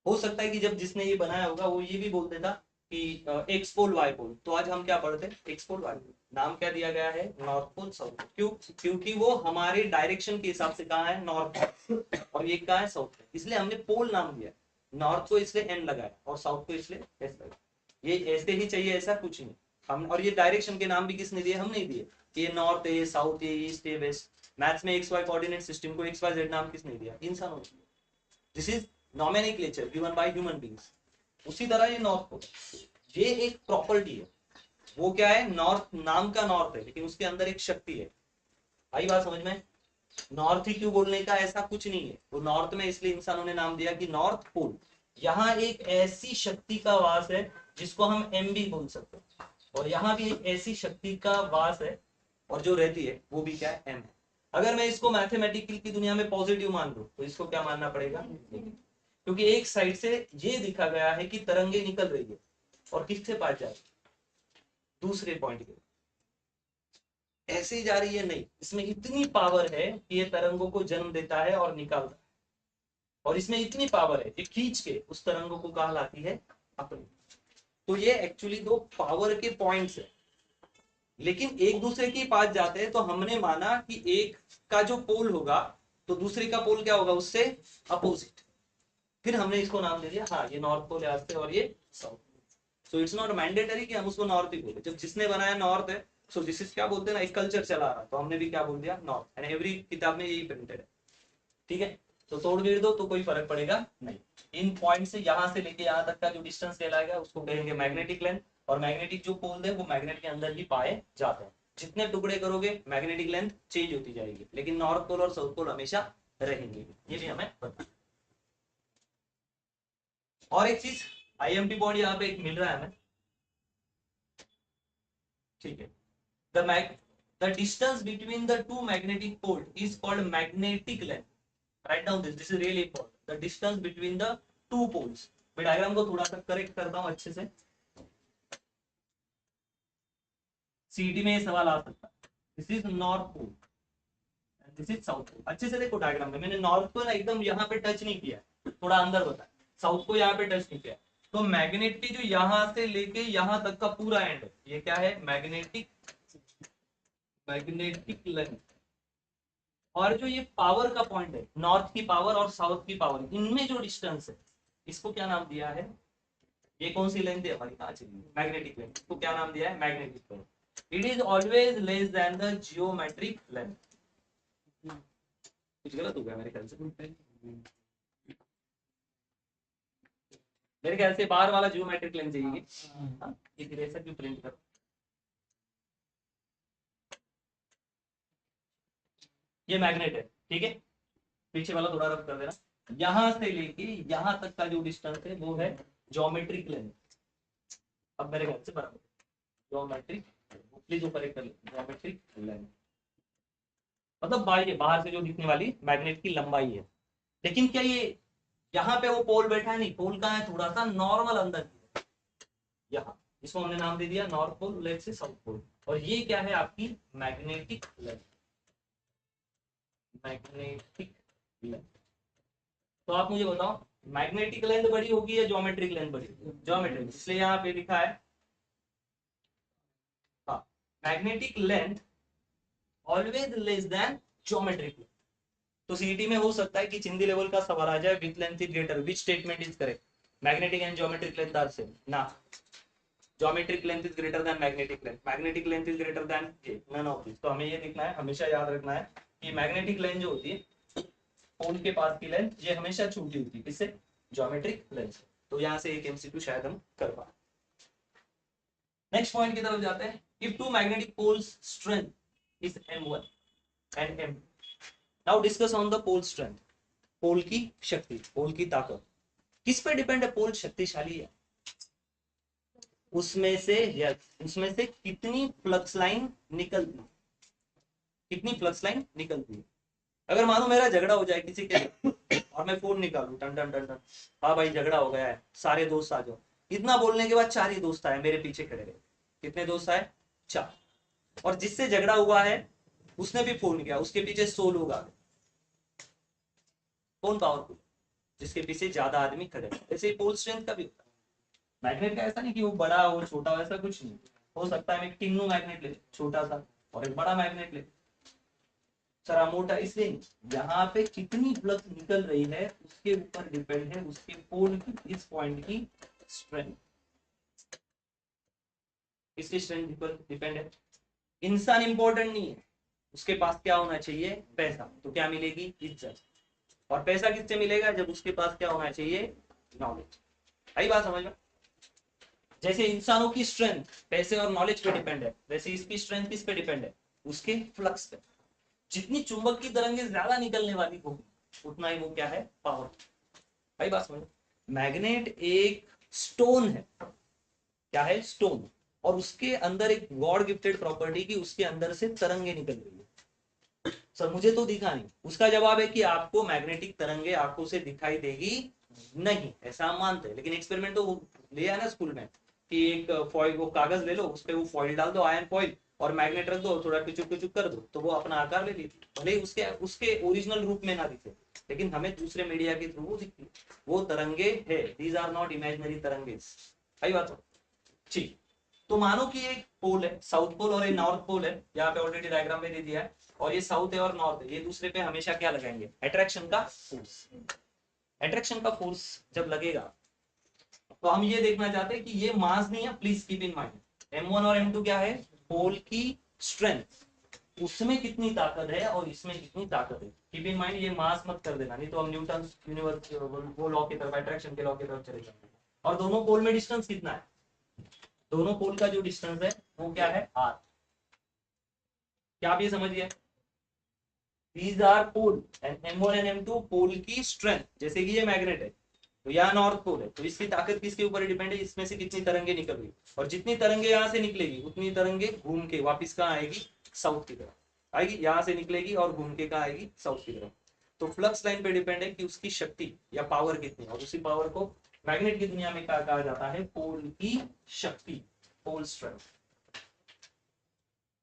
हो सकता है कि जब जिसने ये बनाया होगा वो ये भी बोल देता कि एक्स पोल वाई पोल, तो आज हम क्या पढ़ते हैं, एक्स पोल वाई पोल, नाम क्या दिया गया है, नॉर्थ पोल साउथ पोल, क्यों, क्योंकि वो हमारे डायरेक्शन के हिसाब से कहाँ है, नॉर्थ और ये कहाँ है, साउथ, इसलिए हमने पोल नाम दिया, नॉर्थ को इसलिए एन लगाया और साउथ को इसलिए एस लगाया, ये ऐसे ही चाहिए, ऐसा कुछ नहीं हम, और ये डायरेक्शन के नाम भी किसने दिए, हम नहीं दिए, ये नॉर्थ है, साउथ है, ईस्ट है, वेस्ट, मैथ्स में एक्स वाई कोऑर्डिनेट सिस्टम को एक्स वाई जेड नाम किसने दिया, इंसानों ने। This is nomenclature given by human beings. उसी तरह ये नॉर्थ पोल, ये एक प्रॉपर्टी है, वो क्या है, नॉर्थ नाम का नॉर्थ है लेकिन उसके अंदर एक शक्ति है, आई बात समझ में, नॉर्थ ही क्यों बोलने का ऐसा कुछ नहीं है, वो नॉर्थ में इसलिए इंसानों ने नाम दिया कि नॉर्थ पोल, यहाँ एक ऐसी शक्ति का वास है जिसको हम एम भी बोल सकते हैं, और यहाँ भी एक ऐसी शक्ति का वास है और जो रहती है वो भी क्या है, एम है। अगर मैं इसको मैथमेटिकल की दुनिया में पॉजिटिव मान लूं तो इसको क्या मानना पड़ेगा, क्योंकि एक साइड से ये दिखा गया है कि तरंगे निकल रही है और किससे पास जा रही है, दूसरे पॉइंट के, ऐसे ही जा रही है नहीं, इसमें इतनी पावर है कि ये तरंगों को जन्म देता है और निकालता है, और इसमें इतनी पावर है ये खींच के उस तरंगों को कहा लाती है अपनी। तो ये एक्चुअली दो पावर के पॉइंट्स है, लेकिन एक दूसरे के पास जाते हैं, तो हमने माना कि एक का जो पोल होगा तो दूसरे का पोल क्या होगा, उससे अपोजिट, फिर हमने इसको नाम दे दिया, हाँ ये नॉर्थ पोल है और ये south. So it's not mandatory कि हम उसको नॉर्थ ही बोले, जब जिसने बनाया नॉर्थ है, सो दिस इज क्या बोलते हैं ना, एक कल्चर चला रहा, तो हमने भी क्या बोल दिया, नॉर्थ, एंड एवरी किताब में यही प्रिंटेड है। ठीक है, तो तोड़ गिर दो तो कोई फर्क पड़ेगा नहीं, इन पॉइंट से यहां से लेके यहां तक का जो डिस्टेंस कहलाएगा उसको कहेंगे मैग्नेटिक लेंथ, और मैग्नेटिक जो पोल है वो मैग्नेट के अंदर ही पाए जाते हैं, जितने टुकड़े करोगे मैग्नेटिक लेंथ चेंज होती जाएगी, लेकिन नॉर्थ पोल और साउथ पोल हमेशा रहेंगे, ये भी हमें पता। और एक चीज, आईएमपी बॉन्ड यहाँ पे एक मिल रहा है हमें, ठीक है, the distance between the two magnetic pole is called magnetic length, right down this is really important, the distance between the two poles. मैं डायग्राम को थोड़ा सा करेक्ट करता हूं अच्छे से, सीटी में ये सवाल आ सकता है, this is north pole, this is south pole, अच्छे से देखो डायग्राम में, मैंने नॉर्थ को ना एकदम यहाँ पे टच नहीं किया, थोड़ा अंदर बताया, साउथ को यहाँ पे टच नहीं किया, तो मैग्नेट की जो यहाँ से लेके यहाँ तक का पूरा एंड है, ये क्या है, मैग्नेटिक, मैग्नेटिक लेंथ, और जो ये पावर का पॉइंट है, नॉर्थ की पावर और साउथ की पावर, इनमें जो डिस्टेंस है इसको क्या नाम दिया है, ये कौन सी लेंथ है हमारी, मैग्नेटिक लेंथ, इसको क्या नाम दिया है, magnetic length, it is always less than the geometric length. कुछ गलत हो गया मेरे ख्याल से, मेरे ख्याल से बाहर वाला जियोमेट्रिक लेंथ चाहिए, हाँ, इस इरेजर भी प्रिंट करो, ये मैग्नेट है, ठीक है, पीछे वाला थोड़ा रफ कर देना, यहां से लेके यहां तक का जो डिस्टेंस है वो है ज्योमेट्रिक लेंथ, अब मेरे ख्याल से बराबर, ज्योमेट्रिक, प्लीज ऊपर एक कर लो, ज्योमेट्रिक लेंथ मतलब बाहर से जो दिखने वाली मैग्नेट की लंबाई है, लेकिन क्या ये यहाँ पे वो पोल बैठा है, नहीं, पोल कहाँ है, थोड़ा सा नॉर्मल अंदर यहाँ, इसको हमने नाम दे दिया नॉर्थ पोल, लेफ्ट से साउथ पोल, और ये क्या है आपकी मैग्नेटिक लेंथ, मैग्नेटिक लेंथ, तो आप मुझे बताओ मैग्नेटिक लेंथ बड़ी होगी या ज्योमेट्रिक लेंथ बड़ी? ज्योमेट्रिक, इसलिए यहाँ पे लिखा है magnetic length always less than geometric length. तो सीईटी में हो सकता है कि चिंदी लेवल का सवाल आ जाए, with length is greater, which statement is correct? Magnetic and geometric length are same ना, geometric length is greater than magnetic length, magnetic length is greater than none of this. तो हमें ये देखना है, हमेशा याद रखना है कि मैग्नेटिक लेंथ जो होती है पोल के पास की लेंथ, ये हमेशा छोटी होती है, किससे? Geometric length. तो यहाँ से एक एमसीक्यू शायद हम कर पाए। नेक्स्ट पॉइंट की तरफ जाते हैं। If two magnetic poles strength is m1 and m2, now discuss on the pole strength. Pole की शक्ति, पोल की ताकत किस पे डिपेंड है? पोल शक्तिशाली है, उसमें से उसमें से कितनी फ्लक्स लाइन निकलती, कितनी फ्लक्स लाइन निकलती है। अगर मानो मेरा झगड़ा हो जाए किसी के और मैं फोन निकालू टन टन टन टन, हाँ भाई झगड़ा हो गया है, सारे दोस्त आ जाओ, इतना बोलने के बाद 4 ही दोस्त आए मेरे पीछे खड़े रहे। कितने दोस्त आए? 4। और जिससे झगड़ा हुआ है उसने भी फोन किया, उसके पीछे 100 लोग आ गए। कौन पावरफुल? जिसके पीछे ज्यादा आदमी खड़े। ऐसे ही पोल स्ट्रेंथ का भी होता है। मैग्नेट का ऐसा नहीं कि वो बड़ा हो छोटा हो, ऐसा कुछ नहीं। हो सकता है एक टिन्नू मैग्नेट ले, छोटा सा, और एक बड़ा मैग्नेट ले, सारा मोटा। इसलिए यहाँ पे कितनी फ्लक्स निकल रही है उसके ऊपर डिपेंड है उसके पोल की, इस पॉइंट की स्ट्रेंथ, इसकी स्ट्रेंथ पर डिपेंड है। इंसान इंपॉर्टेंट नहीं है, उसके पास क्या होना चाहिए? पैसा। तो क्या मिलेगी? इज्जत। और पैसा किससे मिलेगा? जब उसके पास क्या होना चाहिए? नॉलेज। आई बात समझ में? जैसे इंसानों की स्ट्रेंथ पैसे और नॉलेज पे डिपेंड है, वैसे इसकी स्ट्रेंथ किस पे डिपेंड है? उसके फ्लक्स पे। जितनी चुंबक की तरंगें ज्यादा निकलने वाली होगी उतना ही वो क्या है? पावर। भाई बात समझ। मैग्नेट एक स्टोन है, क्या है? स्टोन। और उसके अंदर एक गॉड गिफ्टेड प्रॉपर्टी की, उसके अंदर से तरंगे निकल रही है। सर मुझे तो दिखा नहीं। उसका जवाब है कि आपको मैग्नेटिक तरंगे आंखों से दिखाई देगी नहीं, ऐसा हम मानते हैं। लेकिन एक्सपेरिमेंट तो लिया ना स्कूल में कि एक फॉइल, वो कागज ले लो, उस पर वो फॉइल डाल दो, आयरन फॉइल, और मैग्नेट रख दो, थोड़ा किचुक किचुक कर दो, तो वो अपना आकार ले लीजिए। भले उसके उसके ओरिजिनल रूप में ना दिखे, लेकिन हमें दूसरे मीडिया के थ्रू वो दिखती, वो तरंगे है। दीज आर नॉट इमेजिनरी तरंगे। सही बात हो? ठीक। तो मानो कि एक पोल है, साउथ पोल और एक नॉर्थ पोल है, यहाँ पे ऑलरेडी डायग्राम में दे दिया है। और ये साउथ है और नॉर्थ है, ये दूसरे पे हमेशा क्या लगाएंगे? अट्रैक्शन का फोर्स। अट्रैक्शन का फोर्स जब लगेगा तो हम ये देखना चाहते हैं कि ये मास नहीं है, please keep in mind. m1 और m2 क्या है? पोल की स्ट्रेंथ, उसमें कितनी ताकत है और इसमें कितनी ताकत है। कीप इन माइंड, ये मास मत कर देना, नहीं तो हम न्यूटन यूनिवर्स वो लॉ की तरफ, अट्रैक्शन के लॉ की तरफ चले जाएंगे। और दोनों पोल में डिस्टेंस कितना है? दोनों पोल का जो डिस्टेंस है वो क्या है? r। क्या आप ये समझ गए? These are pole and m1 and m2 pole की स्ट्रेंथ। जैसे कि ये मैग्नेट है तो यहाँ नॉर्थ पोल है, तो इसकी ताकत किसके ऊपर डिपेंड है? इसमें से कितनी तरंगे निकल रही, और जितनी तरंगे यहाँ से निकलेगी उतनी तरंगे घूम के वापिस कहाँ आएगी? साउथ की तरफ आएगी। यहाँ से निकलेगी और घूम के कहाँ आएगी? साउथ की तरफ। तो फ्लक्स लाइन पे डिपेंड है कि उसकी शक्ति या पावर कितनी, और उसी पावर को मैग्नेट की दुनिया में क्या कहा जाता है? पोल की शक्ति, पोल स्ट्रेंथ।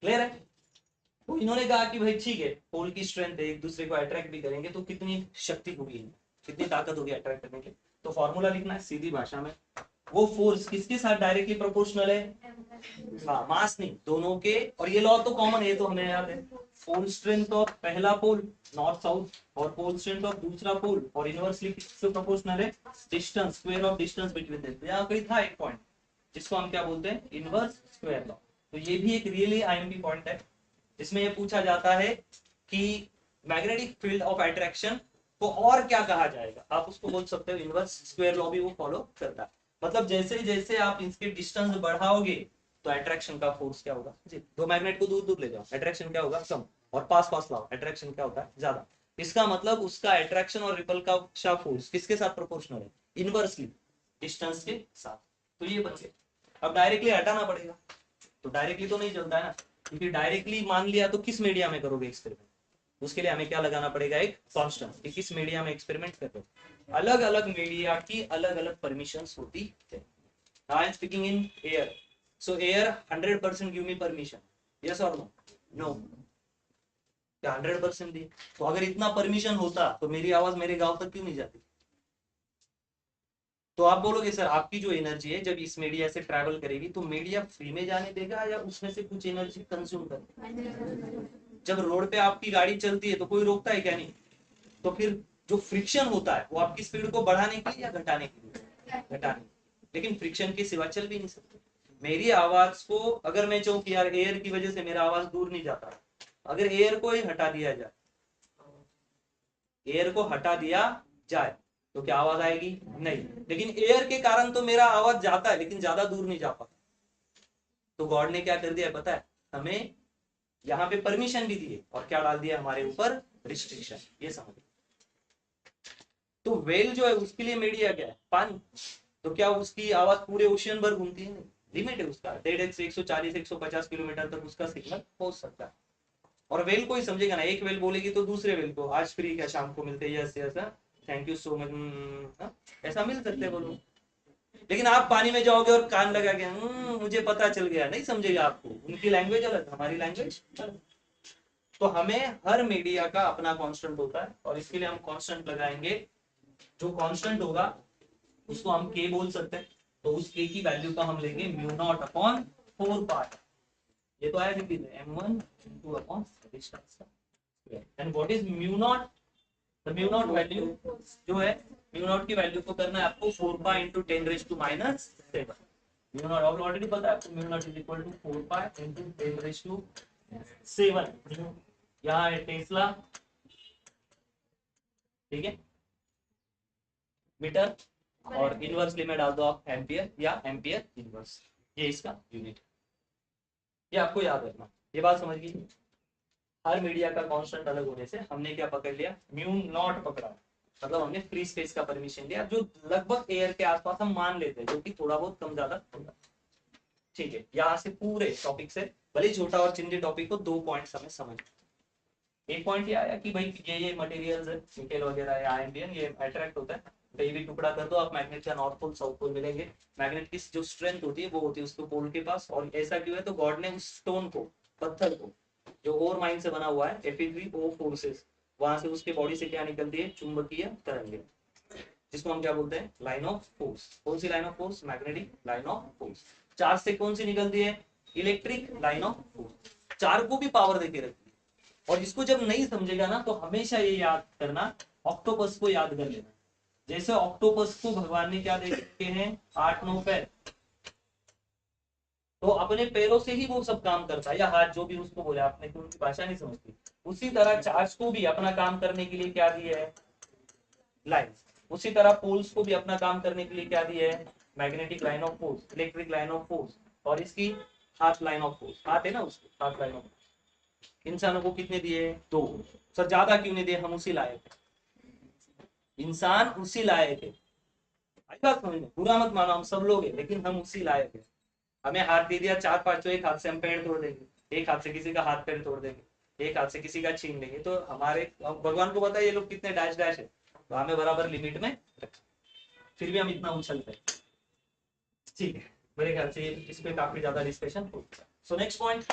क्लियर है? तो इन्होंने कहा कि भाई ठीक है, पोल की स्ट्रेंथ है, एक दूसरे को अट्रैक्ट भी करेंगे, तो कितनी शक्ति होगी, कितनी ताकत होगी अट्रैक्ट करने की। तो फॉर्मूला लिखना है सीधी भाषा में। वो फोर्स किसके साथ डायरेक्टली प्रोपोर्शनल है? हाँ, मास नहीं, दोनों के। और ये लॉ तो कॉमन है, तो हमें याद है। पोल स्ट्रेंथ ऑफ पहला पोल नॉर्थ साउथ, और पोल स्ट्रेंथ ऑफ दूसरा पोल, और इनवर्सली किससे प्रोपोर्शनल है? Distance, square of distance between them. यहाँ कहीं था एक पॉइंट जिसको हम क्या बोलते हैं? Inverse square law. तो ये भी एक रियली आईएमपी पॉइंट है। इसमें यह पूछा जाता है कि मैग्नेटिक फील्ड ऑफ अट्रैक्शन को और क्या कहा जाएगा। आप उसको बोल सकते हो इनवर्स स्क्वायर लॉ भी वो फॉलो करता है। मतलब जैसे जैसे आप इसके डिस्टेंस बढ़ाओगे तो अट्रैक्शन का फोर्स क्या होगा जी? दो मैग्नेट को दूर दूर ले जाओ, अट्रैक्शन क्या होगा? कम। और पास पास लाओ, अट्रैक्शन क्या होता है? ज्यादा। इसका मतलब उसका अट्रैक्शन और रिपल का फोर्स किसके साथ प्रोपोर्शनल है? इनवर्सली, डिस्टेंस के साथ। तो ये बन गया। अब डायरेक्टली हटाना पड़ेगा, तो डायरेक्टली तो नहीं चलता है ना, क्योंकि डायरेक्टली मान लिया तो किस मीडिया में करोगे एक्सपेरिमेंट? उसके लिए हमें क्या लगाना पड़ेगा? एक कांस्टेंट, कि किस मीडिया में एक्सपेरिमेंट कर रहे हो। अलग अलग मीडिया की अलग अलग परमिशंस होती है। I am speaking in air, so air 100% give me permission, yes और नो? नो। क्या 100% दी? तो अगर इतना परमिशन होता तो मेरी आवाज मेरे गांव तक क्यों नहीं जाती? तो आप बोलोगे सर आपकी जो एनर्जी है जब इस मीडिया से ट्रैवल करेगी तो मीडिया फ्री में जाने देगा या उसमें से कुछ एनर्जी कंज्यूम करेगा? जब रोड पे आपकी गाड़ी चलती है तो कोई रोकता है क्या? नहीं। तो फिर जो फ्रिक्शन होता है वो आपकी स्पीड को बढ़ाने के लिए या घटाने के लिए? घटाने। लेकिन फ्रिक्शन के सिवा चल भी नहीं सकते। मेरी आवाज को अगर मैं चाहूँ कि यार एयर की वजह से मेरा आवाज दूर नहीं जाता, अगर एयर को ही हटा दिया जाए, एयर को हटा दिया जाए तो क्या आवाज आएगी? नहीं। लेकिन एयर के कारण तो मेरा आवाज जाता है लेकिन ज्यादा दूर नहीं जा पाता। तो गॉड ने क्या कर दिया पता है? हमें यहाँ पे परमिशन भी दी है और क्या डाल दिया हमारे ऊपर? रिस्ट्रिक्शन। ये समझ। तो वेल जो है उसके लिए मीडिया क्या है? पानी। तो क्या उसकी आवाज पूरे ओशियन भर घूमती है? नहीं, लिमिट है उसका। 150 से 140 150 किलोमीटर तक उसका सिग्नल पहुंच सकता है। और वेल को ही समझेगा ना, एक वेल बोलेगी तो दूसरे वेल को आज फ्री क्या शाम को मिलते हैं, yes yes thank you so much, ऐसा मिल सकते हैं बोलो। लेकिन आप पानी में जाओगे और कान लगा के मुझे पता चल गया, नहीं समझेगा आपको। उनकी लैंग्वेज अलग, हमारी लैंग्वेज अलग। तो हमें हर मीडिया का अपना कांस्टेंट होता है और इसके लिए हम कांस्टेंट लगाएंगे। जो कांस्टेंट होगा उसको हम के बोल सकते हैं। तो उस के की वैल्यू का हम लेंगे म्यू नॉट अपॉन 4 पाई। ये तो आया repeat m1 into upon distance and what is mu not? The mu naught value जो है, म्यू नॉट की वैल्यू को करना है आपको 4 pi into 10 raised to minus 7। Mu naught already पता है आपको, mu naught is equal to 4 pi into 10 raised to 7। यहाँ है टेस्ला, ठीक है, मीटर, और इनवर्सली में डाल दो आप एम्पियर या एम्पियर इनवर्स, ये इसका यूनिट। ये आपको याद रखना, ये बात समझ गई। हर मीडिया का कांस्टेंट अलग होने से हमने क्या पकड़ लिया? म्यू नॉट पकड़ा। मतलब हमने फ्री स्पेस का परमिशन लिया जो लगभग एयर के आसपास हम मान लेते हैं, जो कि थोड़ा बहुत कम ज्यादा होगा। ठीक है, यहाँ से पूरे टॉपिक से भले छोटा और चिंदी टॉपिक को 2 पॉइंट्स हमें समझ। एक पॉइंट ये आया कि भाई ये मटेरियल्स है निकेल वगैरह या आयन ये अट्रैक्ट होता है, कहीं भी टुकड़ा कर दो आप मैग्नेट का नॉर्थ पोल साउथ पोल मिलेंगे। मैग्नेट की जो स्ट्रेंथ होती है वो होती है उसके पोल के पास। और ऐसा क्यों है? तो गॉड ने उस स्टोन को, पत्थर को, जो ओर माइन से बना हुआ है Fe3O फोर्सेस, वहां से उसके बॉडी से क्या निकलती है? चुंबकीय तरंगें, जिसको हम क्या बोलते हैं? Line of force. कौन सी line of force? Magnetic line of force. Charge से कौन सी निकलती है? Electric line of force. चार को भी पावर देके रखती है। और इसको जब नहीं समझेगा ना तो हमेशा ये याद करना, ऑक्टोपस को याद कर लेना। जैसे ऑक्टोपस को भगवान ने क्या दे रखे हैं? 8-9 पैर, तो अपने पैरों से ही वो सब काम करता है, या हाथ, जो भी उसको बोले, आपने तो उनकी भाषा नहीं समझती। उसी तरह चार्ज को भी अपना काम करने के लिए क्या दिया है? लाइन। उसी तरह पोल्स को भी अपना काम करने के लिए क्या दिया है? Magnetic line of force, electric line of force, और इसकी हाथ लाइन ऑफ फोर्स। हाथ है ना उसकी, हाथ लाइन ऑफ फोर्स। इंसानों को कितने दिए? 2। सर ज्यादा क्यों नहीं दिए? हम उसी लायक है, इंसान उसी लायक है। आई बात समझ में? बुरा मत मानो, हम सब लोग हैं लेकिन हम उसी लायक है। हमें हाथ दे दिया 4-5, तो एक हाथ से हम पैर तोड़ देंगे, एक हाथ से किसी का हाथ पैर तोड़ देंगे, एक हाथ से किसी का छीन लेंगे। तो हमारे भगवान को पता है ये लोग कितने डैश डैश है, तो हमें बराबर लिमिट में रखा, फिर भी हम इतना उछलते हैं। ठीक है, मेरे ख्याल से इस पे काफी ज्यादा डिस्कशन हो। So next point,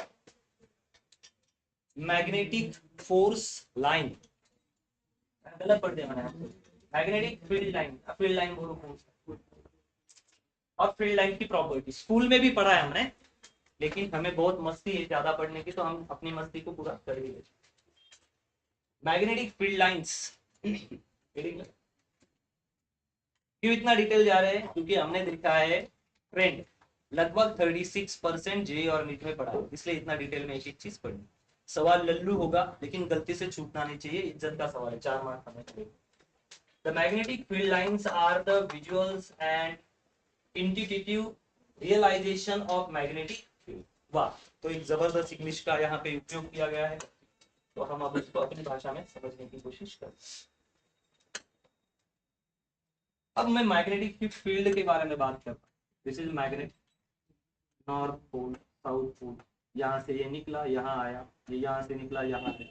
magnetic force line. गलत पढ़ दिया मैंने, magnetic field line, field line बोलो फोर्स। और फील्ड लाइन की प्रॉपर्टी स्कूल में भी पढ़ा है हमने, लेकिन हमें बहुत मस्ती है ज्यादा पढ़ने की, तो हम अपनी मस्ती को पूरा कर ही लेते। मैग्नेटिक फील्ड लाइंस क्यों इतना डिटेल जा रहे हैं? क्योंकि हमने देखा है ट्रेंड लगभग 36% जे और नीट में पढ़ा है, इसलिए इतना डिटेल में एक एक चीज पढ़ी। सवाल लल्लू होगा लेकिन गलती से छूटना नहीं चाहिए, इज्जत का सवाल है, 4 मार्क हमें चाहिए। The magnetic field lines are the visuals and intuitive realization of magnetic field। वाह, तो एक जबरदस्त इंग्लिश का यहाँ पे उपयोग किया गया है, तो हम अब इसको अपनी भाषा में समझने की कोशिश करें। अब मैं मैग्नेटिक फील्ड के बारे में बात करता हूँ। This is magnet, north pole south pole, यहाँ से ये निकला यहाँ आया, ये यहाँ से निकला यहाँ आया,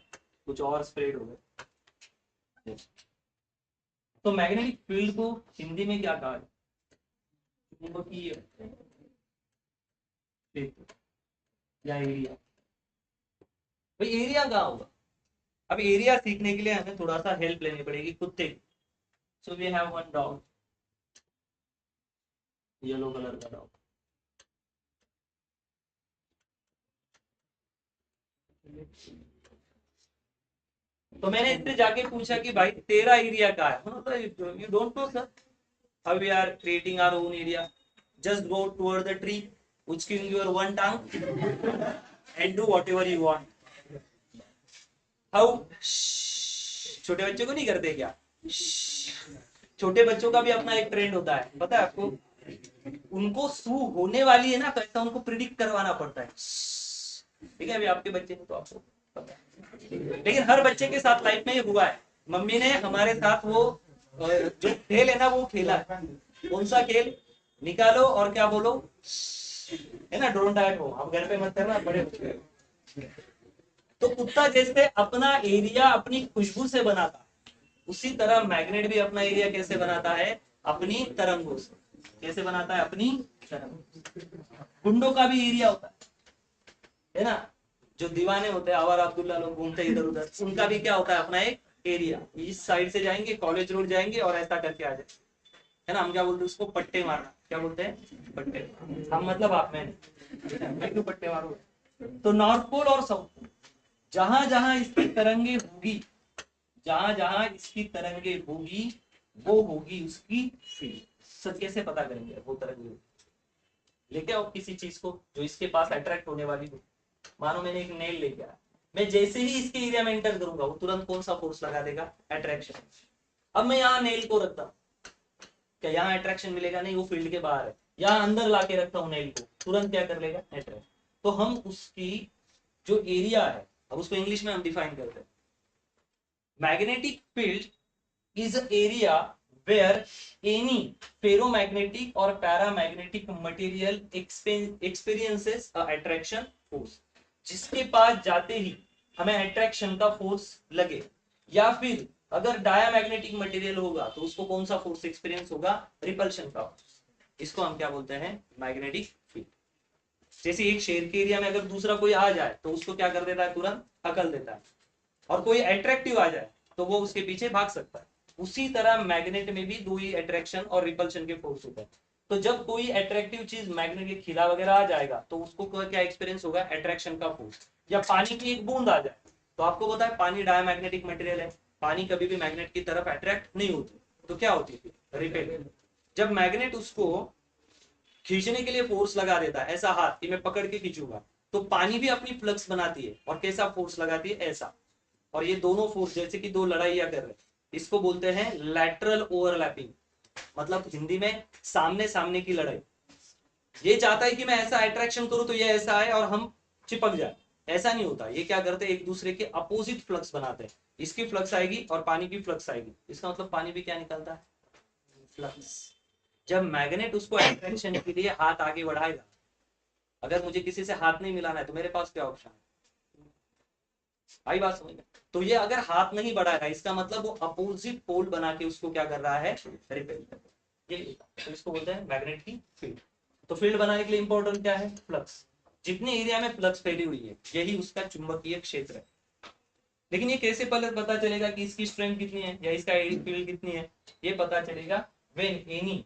कुछ और स्प्रेड हो गए। तो मैग्नेटिक फील्ड को हिंदी में क्या कहा है? या एरिया। भाई एरिया कहाँ होगा? अब एरिया सीखने के लिए हमें थोड़ा सा हेल्प लेनी पड़ेगी कुत्ते की। So we have one dog, yellow colour का डॉग। तो मैंने इससे जाके पूछा कि भाई तेरा एरिया कहाँ है, मतलब you don't know sir, how we are creating our own area, just go toward the tree which giving your one tongue and do whatever you want। how छोटे बच्चों को नहीं करते क्या? छोटे बच्चों का भी अपना एक ट्रेंड होता है, पता है आपको? उनको सू होने वाली है ना, तो ऐसा उनको प्रिडिक्ट करवाना पड़ता है। ठीक है, अभी आपके बच्चे ने तो आपको पता है, लेकिन हर बच्चे के साथ लाइफ में ये हुआ है। मम्मी ने हमारे साथ वो जो खेल है ना वो खेला है। कौन सा खेल? निकालो और क्या बोलो, है ना, डोंट एट होम, आप घर पे मत करना, बड़े बच्चे। तो कुत्ता जैसे अपना एरिया अपनी खुशबू से बनाता है, उसी तरह मैग्नेट भी अपना एरिया कैसे बनाता है? अपनी तरंगों से। कैसे बनाता है? अपनी तरंगों। गुंडों का भी एरिया होता है ना, जो दीवाने होते हैं, आवारा अब्दुल्ला लोग घूमते इधर उधर, उनका भी क्या होता है? अपना एक एरिया। इस साइड से जाएंगे, कॉलेज रोड जाएंगे और ऐसा करके आ जाए, है ना। हम क्या बोलते हैं उसको? पट्टे मारना। क्या बोलते हैं? पट्टे। हम मतलब आप, मैं क्यों पट्टे मारू? तो नॉर्थ पोल और साउथ पोल, जहां जहां इसकी तरंगे होगी, जहां जहां इसकी तरंगे होगी, वो होगी उसकी फील्ड। सर कैसे पता करेंगे वो तरंगे? लेके आओ किसी चीज को जो इसके पास अट्रैक्ट होने वाली हो। मानो मैंने एक नेल लेके आया, मैं जैसे ही इसके एरिया में एंटर करूंगा, वो तुरंत कौन सा फोर्स लगा देगा? अट्रैक्शन। अब मैं यहाँ नेल को रखता, क्या यहाँ अट्रैक्शन मिलेगा? नहीं, वो फील्ड के बाहर है। यहाँ अंदर लाके रखता हूँ नेल को, तुरंत क्या कर लेगा? अट्रैक्ट। तो हम उसकी जो एरिया है, अब उसको इंग्लिश में हम डिफाइन करते हैं, magnetic field is an area where any ferromagnetic or paramagnetic material experiences a attraction force। जिसके पास जाते ही हमें अट्रैक्शन का फोर्स लगे, या फिर अगर डायामैग्नेटिक मटेरियल होगा तो उसको कौन सा फोर्स एक्सपीरियंस होगा? रिपल्शन का फोर्स। इसको हम क्या बोलते हैं? Magnetic field. जैसे एक शेर के एरिया में अगर दूसरा कोई आ जाए तो उसको क्या कर देता है? तुरंत हकल देता है। और कोई अट्रैक्टिव आ जाए तो वो उसके पीछे भाग सकता है। उसी तरह मैग्नेट में भी दो ही अट्रैक्शन और रिपल्शन के फोर्स होते हैं। तो जब कोई अट्रैक्टिव चीज मैग्नेट के खिला वगैरह आ जाएगा तो उसको क्या एक्सपीरियंस होगा? अट्रैक्शन का फोर्स। या पानी की एक बूंद आ जाए, तो आपको पता है पानी डायमैग्नेटिक मटेरियल है, पानी कभी भी मैग्नेट की तरफ अट्रैक्ट नहीं होती, तो क्या होती है? रिपेल। जब मैग्नेट उसको खींचने के लिए फोर्स लगा देता है, ऐसा हाथ कि मैं पकड़ के खींचूंगा, तो पानी भी अपनी फ्लक्स बनाती है और कैसा फोर्स लगाती है? ऐसा। और ये दोनों फोर्स जैसे कि दो लड़ाइयां कर रहे हैं, इसको बोलते हैं लैटरल ओवरलैपिंग, मतलब हिंदी में सामने सामने की लड़ाई। ये चाहता है कि मैं ऐसा अट्रैक्शन करूं तो ये ऐसा है और हम चिपक जाए, ऐसा नहीं होता। ये क्या करते हैं? एक दूसरे के अपोजिट फ्लक्स बनाते हैं। इसकी फ्लक्स आएगी और पानी की फ्लक्स आएगी, इसका मतलब पानी भी क्या निकलता है? फ्लक्स। जब मैग्नेट उसको अट्रैक्शन के लिए हाथ आगे बढ़ाएगा, अगर मुझे किसी से हाथ नहीं मिलाना है तो मेरे पास क्या ऑप्शन है? आई बात समझ में? तो ये अगर हाथ नहीं बढ़ाएगा, इसका मतलब वो अपोजिट पोल बना के उसको क्या कर रहा है? रिपेल कर रहा है। ये तो इसको बोलते हैं मैग्नेट की फील्ड। तो फील्ड बनाने के लिए इंपॉर्टेंट क्या है? फ्लक्स। जितने एरिया में फ्लक्स फैली हुई है यही उसका चुंबकीय क्षेत्र है। लेकिन ये कैसे पता चलेगा कि इसकी स्ट्रेंथ कितनी है या इसका फील्ड कितनी है? ये पता चलेगा व्हेन एनी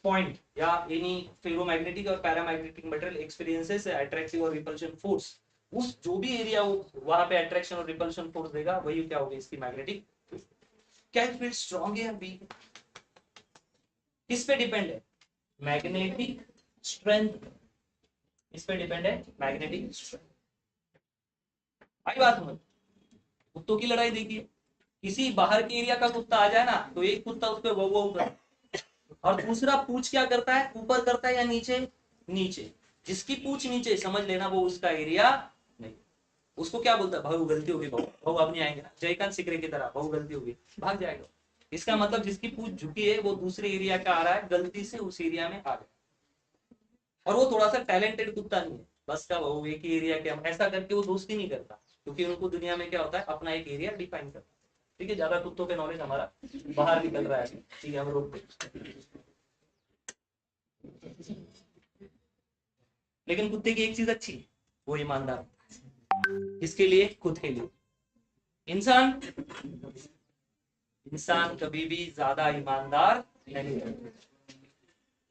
पॉइंट या एनी फेरोमैग्नेटिक और पैरामैग्नेटिक मटेरियल एक्सपीरियंसेस अट्रैक्टिव और रिपल्शन फोर्स। उस जो भी एरिया वहां पे अट्रैक्शन और रिपल्शन फोर्स देगा वही क्या होगी? इसकी मैग्नेटिक फील्ड। क्या फील्ड स्ट्रॉन्ग है या वीक है? किस पे डिपेंड है? Magnetic strength. इस पे डिपेंड है मैग्नेटिक स्ट्रेंथ। आई बात समझ? कुत्तों की लड़ाई देखिए, किसी बाहर के एरिया का कुत्ता आ जाए ना तो एक कुत्ता उस पर वो करता है और दूसरा पूछ क्या करता है? ऊपर करता है या नीचे? नीचे। जिसकी पूछ नीचे समझ लेना वो उसका एरिया नहीं। उसको क्या बोलता है? भाऊ गलती होगी, भाऊ भाऊ अब नहीं आएंगे ना, जयकांत सिकरे की तरह, भाऊ गलती होगी, भाग जाएगा। इसका मतलब जिसकी पूछ झुकी है वो दूसरे एरिया का आ रहा है, गलती से उस एरिया में आ गया। और वो थोड़ा सा टैलेंटेड कुत्ता नहीं है, बस का भाऊ एक ही एरिया के, हम ऐसा करके वो दोस्ती नहीं करता, क्योंकि उनको दुनिया में क्या होता है? अपना एक एरिया डिफाइन करता है। ठीक है, ज्यादा कुत्तों पे नॉलेज हमारा बाहर निकल रहा है, ठीक है, हम रोकते। लेकिन कुत्ते की एक चीज अच्छी है, वो ईमानदार। किसके लिए? खुद के लिए। इंसान इंसान कभी भी ज्यादा ईमानदार नहीं है।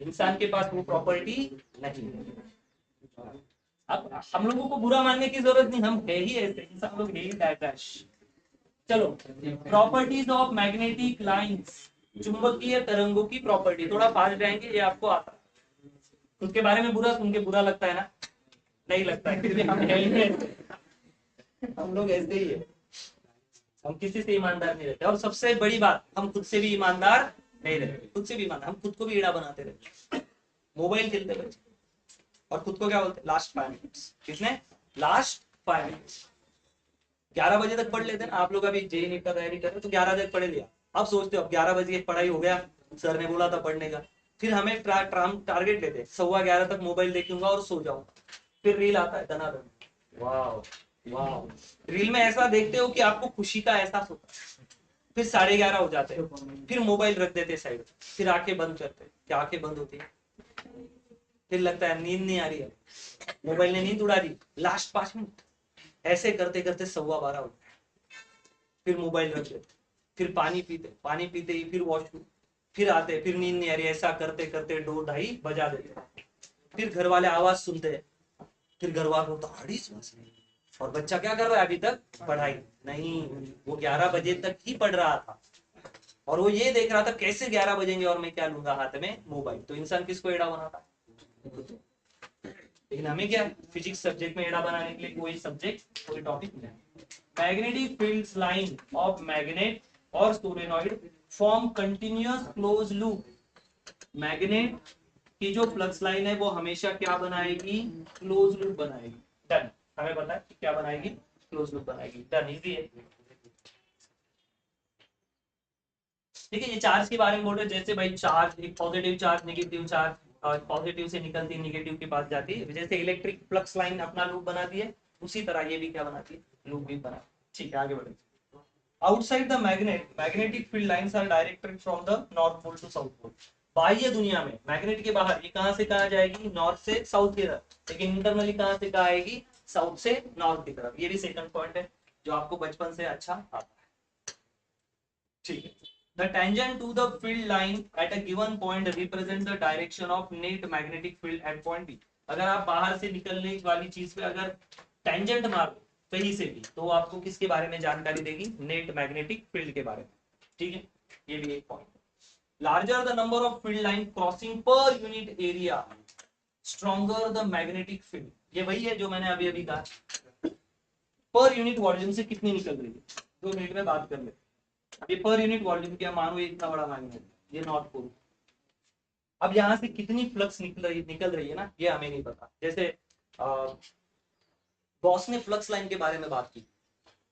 इंसान के पास वो प्रॉपर्टी नहीं है। अब हम लोगों को बुरा मानने की जरूरत नहीं, हम है ही ऐसे, इंसान लोग है ही डैश। चलो, प्रॉपर्टीज ऑफ मैग्नेटिक लाइंस, चुंबकीय तरंगों की प्रॉपर्टी, थोड़ा फास्ट जाएंगे, ये आपको आता है। खुद के बारे में बुरा सुन के बुरा लगता है ना? नहीं लगता है, फिर भी हम है ही ऐसे, हम लोग ऐसे ही है, हम किसी से ईमानदार नहीं रहते। और सबसे बड़ी बात, हम खुद से भी ईमानदार नहीं रहते, खुद से भी ईमानदार, हम खुद को भी ईड़ा बनाते रहते। मोबाइल खेलते बच्चे और खुद को क्या बोलते, लास्ट 5 मिनट्स, किसने लास्ट 5 मिनट्स, 11 बजे तक पढ़ लेते हैं ना आप लोग, अभी जेई नीट का तैयारी कर रहे हो तो 11 तक पढ़ लिया, अब सोचते हो अब 11 बजे पढ़ाई हो गया, सर ने बोला था पढ़ने का, फिर हमें टारगेट लेते 11:15 तक मोबाइल देखूंगा और सो जाऊंगा, फिर रील आता है धनाधन, वाह वाह, रील में ऐसा देखते हो कि आपको खुशी का एहसास होता है, फिर 11:30 हो जाते हैं, फिर मोबाइल रख देते साइड, फिर आंखें बंद करते, क्या आंखें बंद होती है, फिर लगता है नींद नहीं आ रही है, मोबाइल ने नींद उड़ा दी, लास्ट 5 मिनट, ऐसे करते करते 12:15 हो, फिर मोबाइल रख देते, फिर पानी पीते ही फिर वॉशरूम, फिर आते, फिर नींद नहीं आ रही, ऐसा करते करते 2-2:30 बजा देते, फिर घर वाले आवाज सुनते हैं, फिर घर वालों को ताड़ी और बच्चा क्या कर रहा है अभी तक, पढ़ाई नहीं, वो 11 बजे तक ही पढ़ रहा था और वो ये देख रहा था कैसे 11 बजेंगे और मैं क्या लूंगा हाथ में, मोबाइल। तो इंसान किसको एड़ा बनाता है, लेकिन हमें क्या फिजिक्स सब्जेक्ट में एड़ा बनाने के लिए कोई सब्जेक्ट कोई टॉपिक नहीं। Magnetic fields line of magnet और solenoid form continuous close loop, magnet की जो फ्लक्स लाइन है वो हमेशा क्या बनाएगी, क्लोज लूप बनाएगी। डन, हमें पता है कि क्या बनाएगी, क्लोज लूप बनाएगी, डन, इजी है। ठीक है, ये चार्ज के बारे में बोल रहे हैं, जैसे भाई चार्ज, एक पॉजिटिव चार्ज नेगेटिव चार्ज, और पॉजिटिव से निकलती है नेगेटिव के पास जाती है, जैसे इलेक्ट्रिक फ्लक्स लाइन अपना लूप बनाती है, उसी तरह ये भी क्या बनाती है, लूप भी बना। ठीक है, आगे बढ़े। Outside the magnet, magnetic field lines are directed from the north pole to south pole. बाह्य दुनिया में मैग्नेट के बाहर ये कहां से कहां जाएगी, नॉर्थ से साउथ की तरफ, लेकिन इंटरनली कहां से कहां आएगी, साउथ से नॉर्थ की तरफ। ये भी सेकंड पॉइंट है जो आपको बचपन से अच्छा आता है। ठीक है, the tangent to the field line at a given point represent the direction of net magnetic field at point B। अगर आप बाहर से निकलने वाली चीज पे अगर टेंजेंट मारो कहीं से भी, तो आपको किसके बारे में जानकारी देगी, नेट मैग्नेटिक फील्ड के बारे में। ठीक है, ये भी एक point. Larger the number of field line crossing per unit area, stronger the magnetic field. ये वही है जो मैंने अभी अभी कहा, पर यूनिट वॉल्यूम से कितनी निकल रही है, 2 मिनट में बात कर लेते। अभी पर यूनिट वॉल्यूम क्या मानो, ये इतना बड़ा मैग्नेट, ये नॉर्थ पोल, अब यहाँ से कितनी फ्लक्स निकल रही है ना, ये हमें नहीं पता। जैसे गॉस ने फ्लक्स लाइन के बारे में बात की,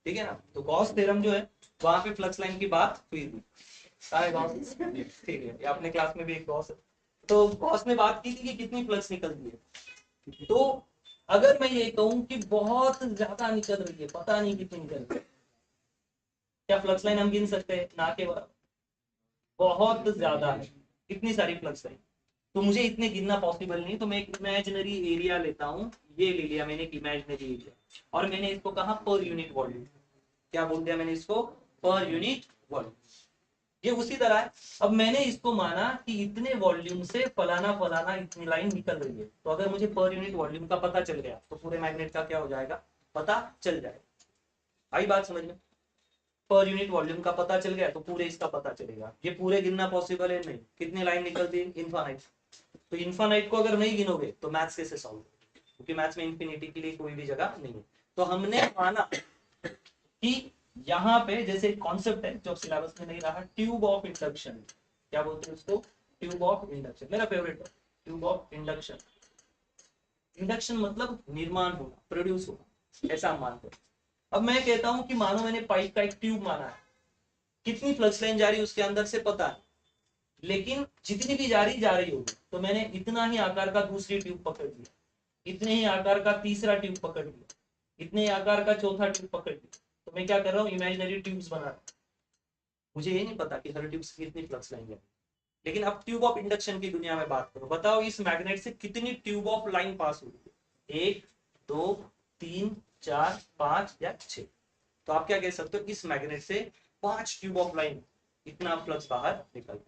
ठीक है ना, तो गॉस थ्योरम जो है वहां पे फ्लक्स लाइन की बात हुई थी, सारे गॉस, ठीक है, ये अपने क्लास में भी एक गॉस है, तो गॉस ने बात की थी कि कितनी फ्लक्स निकलती है। तो अगर मैं ये कहूं कि बहुत ज्यादा निकल रही है, पता नहीं कितनी निकल रही है, क्या फ्लक्स लाइन हम गिन सकते हैं, ना के बराबर, बहुत ज्यादा है, इतनी सारी फ्लक्स लाइन, तो मुझे इतने गिनना पॉसिबल नहीं, तो मैं एक इमेजिनरी एरिया लेता हूँ, ये ले लिया मैंने एक इमेजिनरी एरिया, और मैंने इसको कहा पर यूनिट वॉल्यूम। क्या बोल दिया मैंने इसको, पर यूनिट वॉल्यूम। ये उसी तरह है, अब मैंने इसको माना कि इतने वॉल्यूम से फलाना फलाना इतनी लाइन निकल रही है, तो अगर मुझे पर यूनिट वॉल्यूम का पता चल गया तो पूरे मैग्नेट का क्या हो जाएगा, पता चल जाएगा। आई बात समझ में, पर यूनिट वॉल्यूम का पता चल गया तो पूरे इसका पता चलेगा। ये पूरे गिनना पॉसिबल है नहीं, कितनी लाइन निकलती है, इनफाइनाइट, तो इनफाइनाइट को अगर नहीं गिनोगे तो मैथ्स कैसे सॉल्व, क्योंकि मैथ्स में इंफिनिटी के लिए कोई भी जगह नहीं है। तो हमने माना कि यहाँ पे जैसे कॉन्सेप्ट है जो सिलेबस में नहीं रहा, ट्यूब ऑफ इंडक्शन, क्या बोलते हैं उसको, ट्यूब ऑफ इंडक्शन, मेरा फेवरेट है ट्यूब ऑफ इंडक्शन। इंडक्शन मतलब निर्माण होना, प्रोड्यूस होना, ऐसा हम मानते हैं। अब मैं कहता हूं कि मानो मैंने पाइप का एक ट्यूब माना है, कितनी फ्लक्स लाइन जा रही है उसके अंदर से पता है, लेकिन जितनी भी जा रही होगी, तो मैंने इतना ही आकार का दूसरी ट्यूब पकड़ लिया, इतने ही आकार का तीसरा ट्यूब पकड़ लिया, इतने ही आकार का चौथा ट्यूब पकड़ लिया, तो मैं क्या कर रहा हूँ, इमेजिनरी ट्यूब्स बना रहा हूँ। मुझे ये नहीं पता कि हर ट्यूब से कितनी फ्लक्स लाइन है, लेकिन अब ट्यूब ऑफ इंडक्शन की दुनिया में बात करो, बताओ इस मैग्नेट से कितनी ट्यूब ऑफ लाइन पास हुई है, 1 2 3 4 5 या 6। तो आप क्या कह सकते हो, इस मैग्नेट से 5 ट्यूब ऑफ लाइन इतना फ्लक्स बाहर निकल।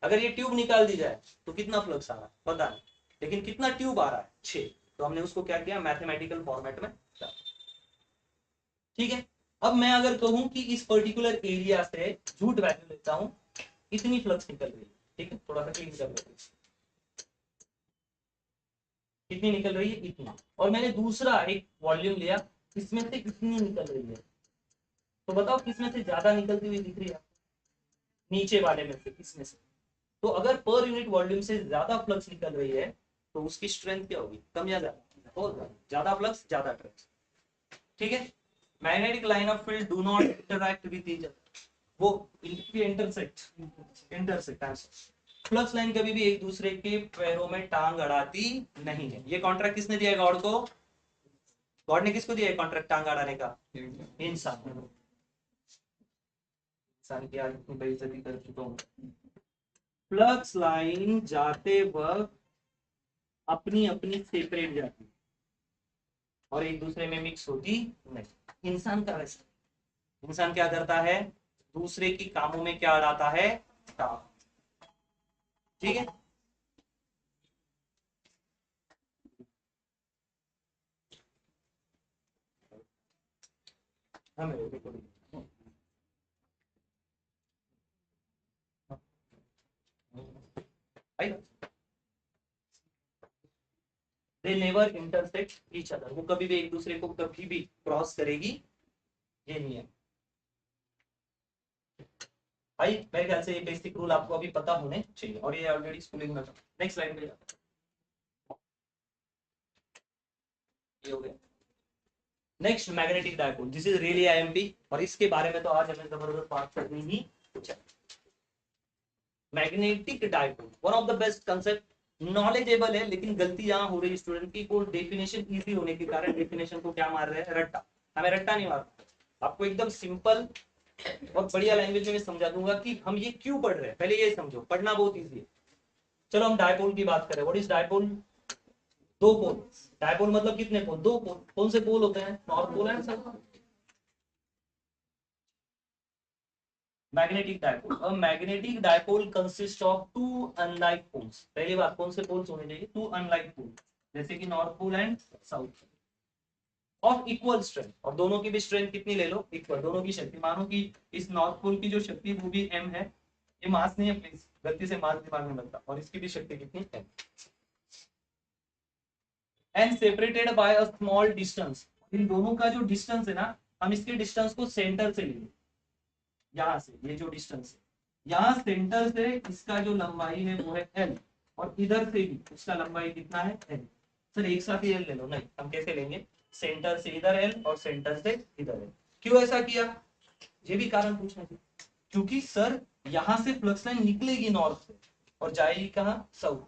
अगर ये ट्यूब निकाल दी जाए तो कितना फ्लक्स आ रहा है पता नहीं, लेकिन कितना ट्यूब आ रहा है 6, तो हमने उसको क्या किया मैथमेटिकल फॉर्मेट में। ठीक है, अब मैं अगर कहूं कि इस पर्टिकुलर एरिया से झूठ वैल्यू लेता हूं, इतनी फ्लक्स निकल रही है, ठीक है थोड़ा सा क्लीन कर लेते हैं, कितनी निकल रही है इतना, और मैंने दूसरा एक वॉल्यूम लिया, इसमें से इतनी निकल रही है, तो बताओ किसमें से ज्यादा निकलती हुई दिख रही है, नीचे वाले में से, किसमें से। तो अगर पर यूनिट वॉल्यूम से ज्यादा फ्लक्स निकल रही है तो उसकी स्ट्रेंथ क्या होगी, कम या ज्यादा, और ज्यादा फ्लक्स ज्यादा ट्रेंथ। ठीक है, magnetic line of field do not interact with each other, वो इंटरसेक्ट आंसर, फ्लक्स लाइन कभी भी एक दूसरे के पैरों में टांग अड़ाती नहीं है। ये कॉन्ट्रैक्ट किसने दिया है गॉड को, गॉड ने किसको दिया है कॉन्ट्रैक्ट टांग अड़ाने का, इंसान की आज इतनी बेइज्जती कर चुका हूँ। फ्लक्स लाइन जाते वक्त अपनी अपनी सेपरेट जाती और एक दूसरे में मिक्स होती नहीं। इंसान का वैसा, इंसान क्या करता है, दूसरे की कामों में क्या अड़ाता है, टांग। ठीक है, they never intersect each other, वो कभी भी एक दूसरे को कभी भी क्रॉस करेगी, ये नहीं है भाई। मेरे ख्याल से ये बेसिक रूल आपको अभी पता होने चाहिए, और ये ऑलरेडी स्कूलिंग में था। नेक्स्ट स्लाइड पे जाते हैं। ये हो गया। Next magnetic dipole, this is really IMP, और इसके बारे में तो आज हमें जबरदस्त बात करनी ही कुछ है। Magnetic dipole one of the best concept, knowledgeable है, लेकिन गलती यहाँ हो रही स्टूडेंट की, को डेफिनेशन इजी होने के कारण डेफिनेशन को क्या मार रहे हैं, रट्टा। हमें रट्टा नहीं मारना, आपको एकदम सिंपल और बढ़िया लैंग्वेज में समझा दूंगा कि हम ये क्यों पढ़ रहे हैं, पहले ये समझो, पढ़ना बहुत इजी है। चलो हम डायपोल की बात करें, व्हाट इज डायपोल, दो पोल। डायपोल मतलब कितने पोल, दो पोल। कौन से पोल होते हैं, north pole and south pole. Magnetic dipole, a magnetic dipole consist of two unlike poles. पहली बात, कौन से पोल्स होने चाहिए, टू अनलाइक पोल, जैसे कि north pole and south pole, of equal strength, और दोनों की भी स्ट्रेंथ कितनी ले लो, इक्वल, दोनों की शक्ति। मानो कि इस नॉर्थ पोल की जो शक्ति वो भी m है, ये मास नहीं है प्लीज, गलती से मास दिमाग में बनता, और इसकी भी शक्ति कितनी m, and separated by a small distance. इन दोनों का जो डिस्टेंस है ना, हम इसके डिस्टेंस को सेंटर से लेंगे, यहाँ से ये जो डिस्टेंस है, यहाँ सेंटर से इसका जो लंबाई है वो है l, और इधर से भी उसका लंबाई कितना है l। सर एक साथ ही l ले लो, नहीं, हम कैसे लेंगे, सेंटर से इधर l और सेंटर से इधर l। क्यों ऐसा किया, ये भी कारण पूछना चाहिए, क्योंकि सर यहाँ से फ्लक्स लाइन निकलेगी नॉर्थ से और जाएगी कहाँ, साउथ,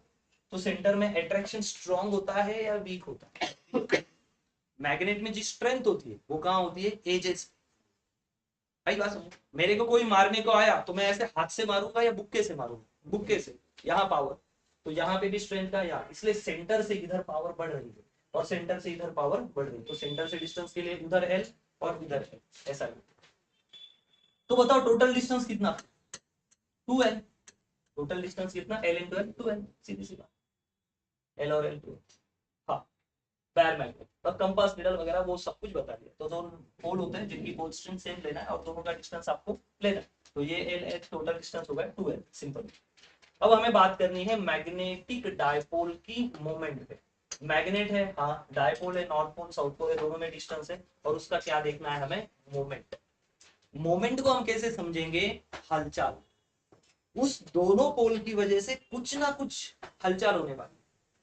तो सेंटर में अट्रैक्शन स्ट्रांग होता है या वीक होता है, मैग्नेट में जिस स्ट्रेंथ होती है वो कहाँ होती है, एजेस। भाई बात समझो, मेरे को कोई मारने को आया तो मैं ऐसे हाथ से मारूंगा या बुक्के से मारूंगा, बुक्के से, यहाँ पावर, तो यहाँ पे भी स्ट्रेंथ का यहाँ, इसलिए सेंटर से इधर पावर बढ़ रही है और सेंटर से इधर पावर बढ़ रही है, तो सेंटर से डिस्टेंस के लिए उधर एल और इधर एल, ऐसा है। तो बताओ टोटल डिस्टेंस कितना, 2l, टोटल डिस्टेंस कितना, l इंटू एल, 2l, सीधी सी बात, l और l 2l। हाँ, पैर मैग्नेट और कंपास निडल वगैरह वो सब कुछ बता दिया। तो दोनों पोल होते हैं जिनकी पोल स्ट्रेंथ सेम लेना है और दोनों का डिस्टेंस आपको लेना है, तो ये एल एच टोटल डिस्टेंस होगा 2l, सिंपल। अब हमें बात करनी है मैग्नेटिक डायपोल की मोमेंट पे। मैग्नेट है, हाँ, डायपोल है, नॉर्थ पोल साउथ पोल है, दोनों में डिस्टेंस है, और उसका क्या देखना है हमें, मोमेंट। मोमेंट को हम कैसे समझेंगे, हलचल, उस दोनों पोल की वजह से कुछ ना कुछ हलचल होने वाली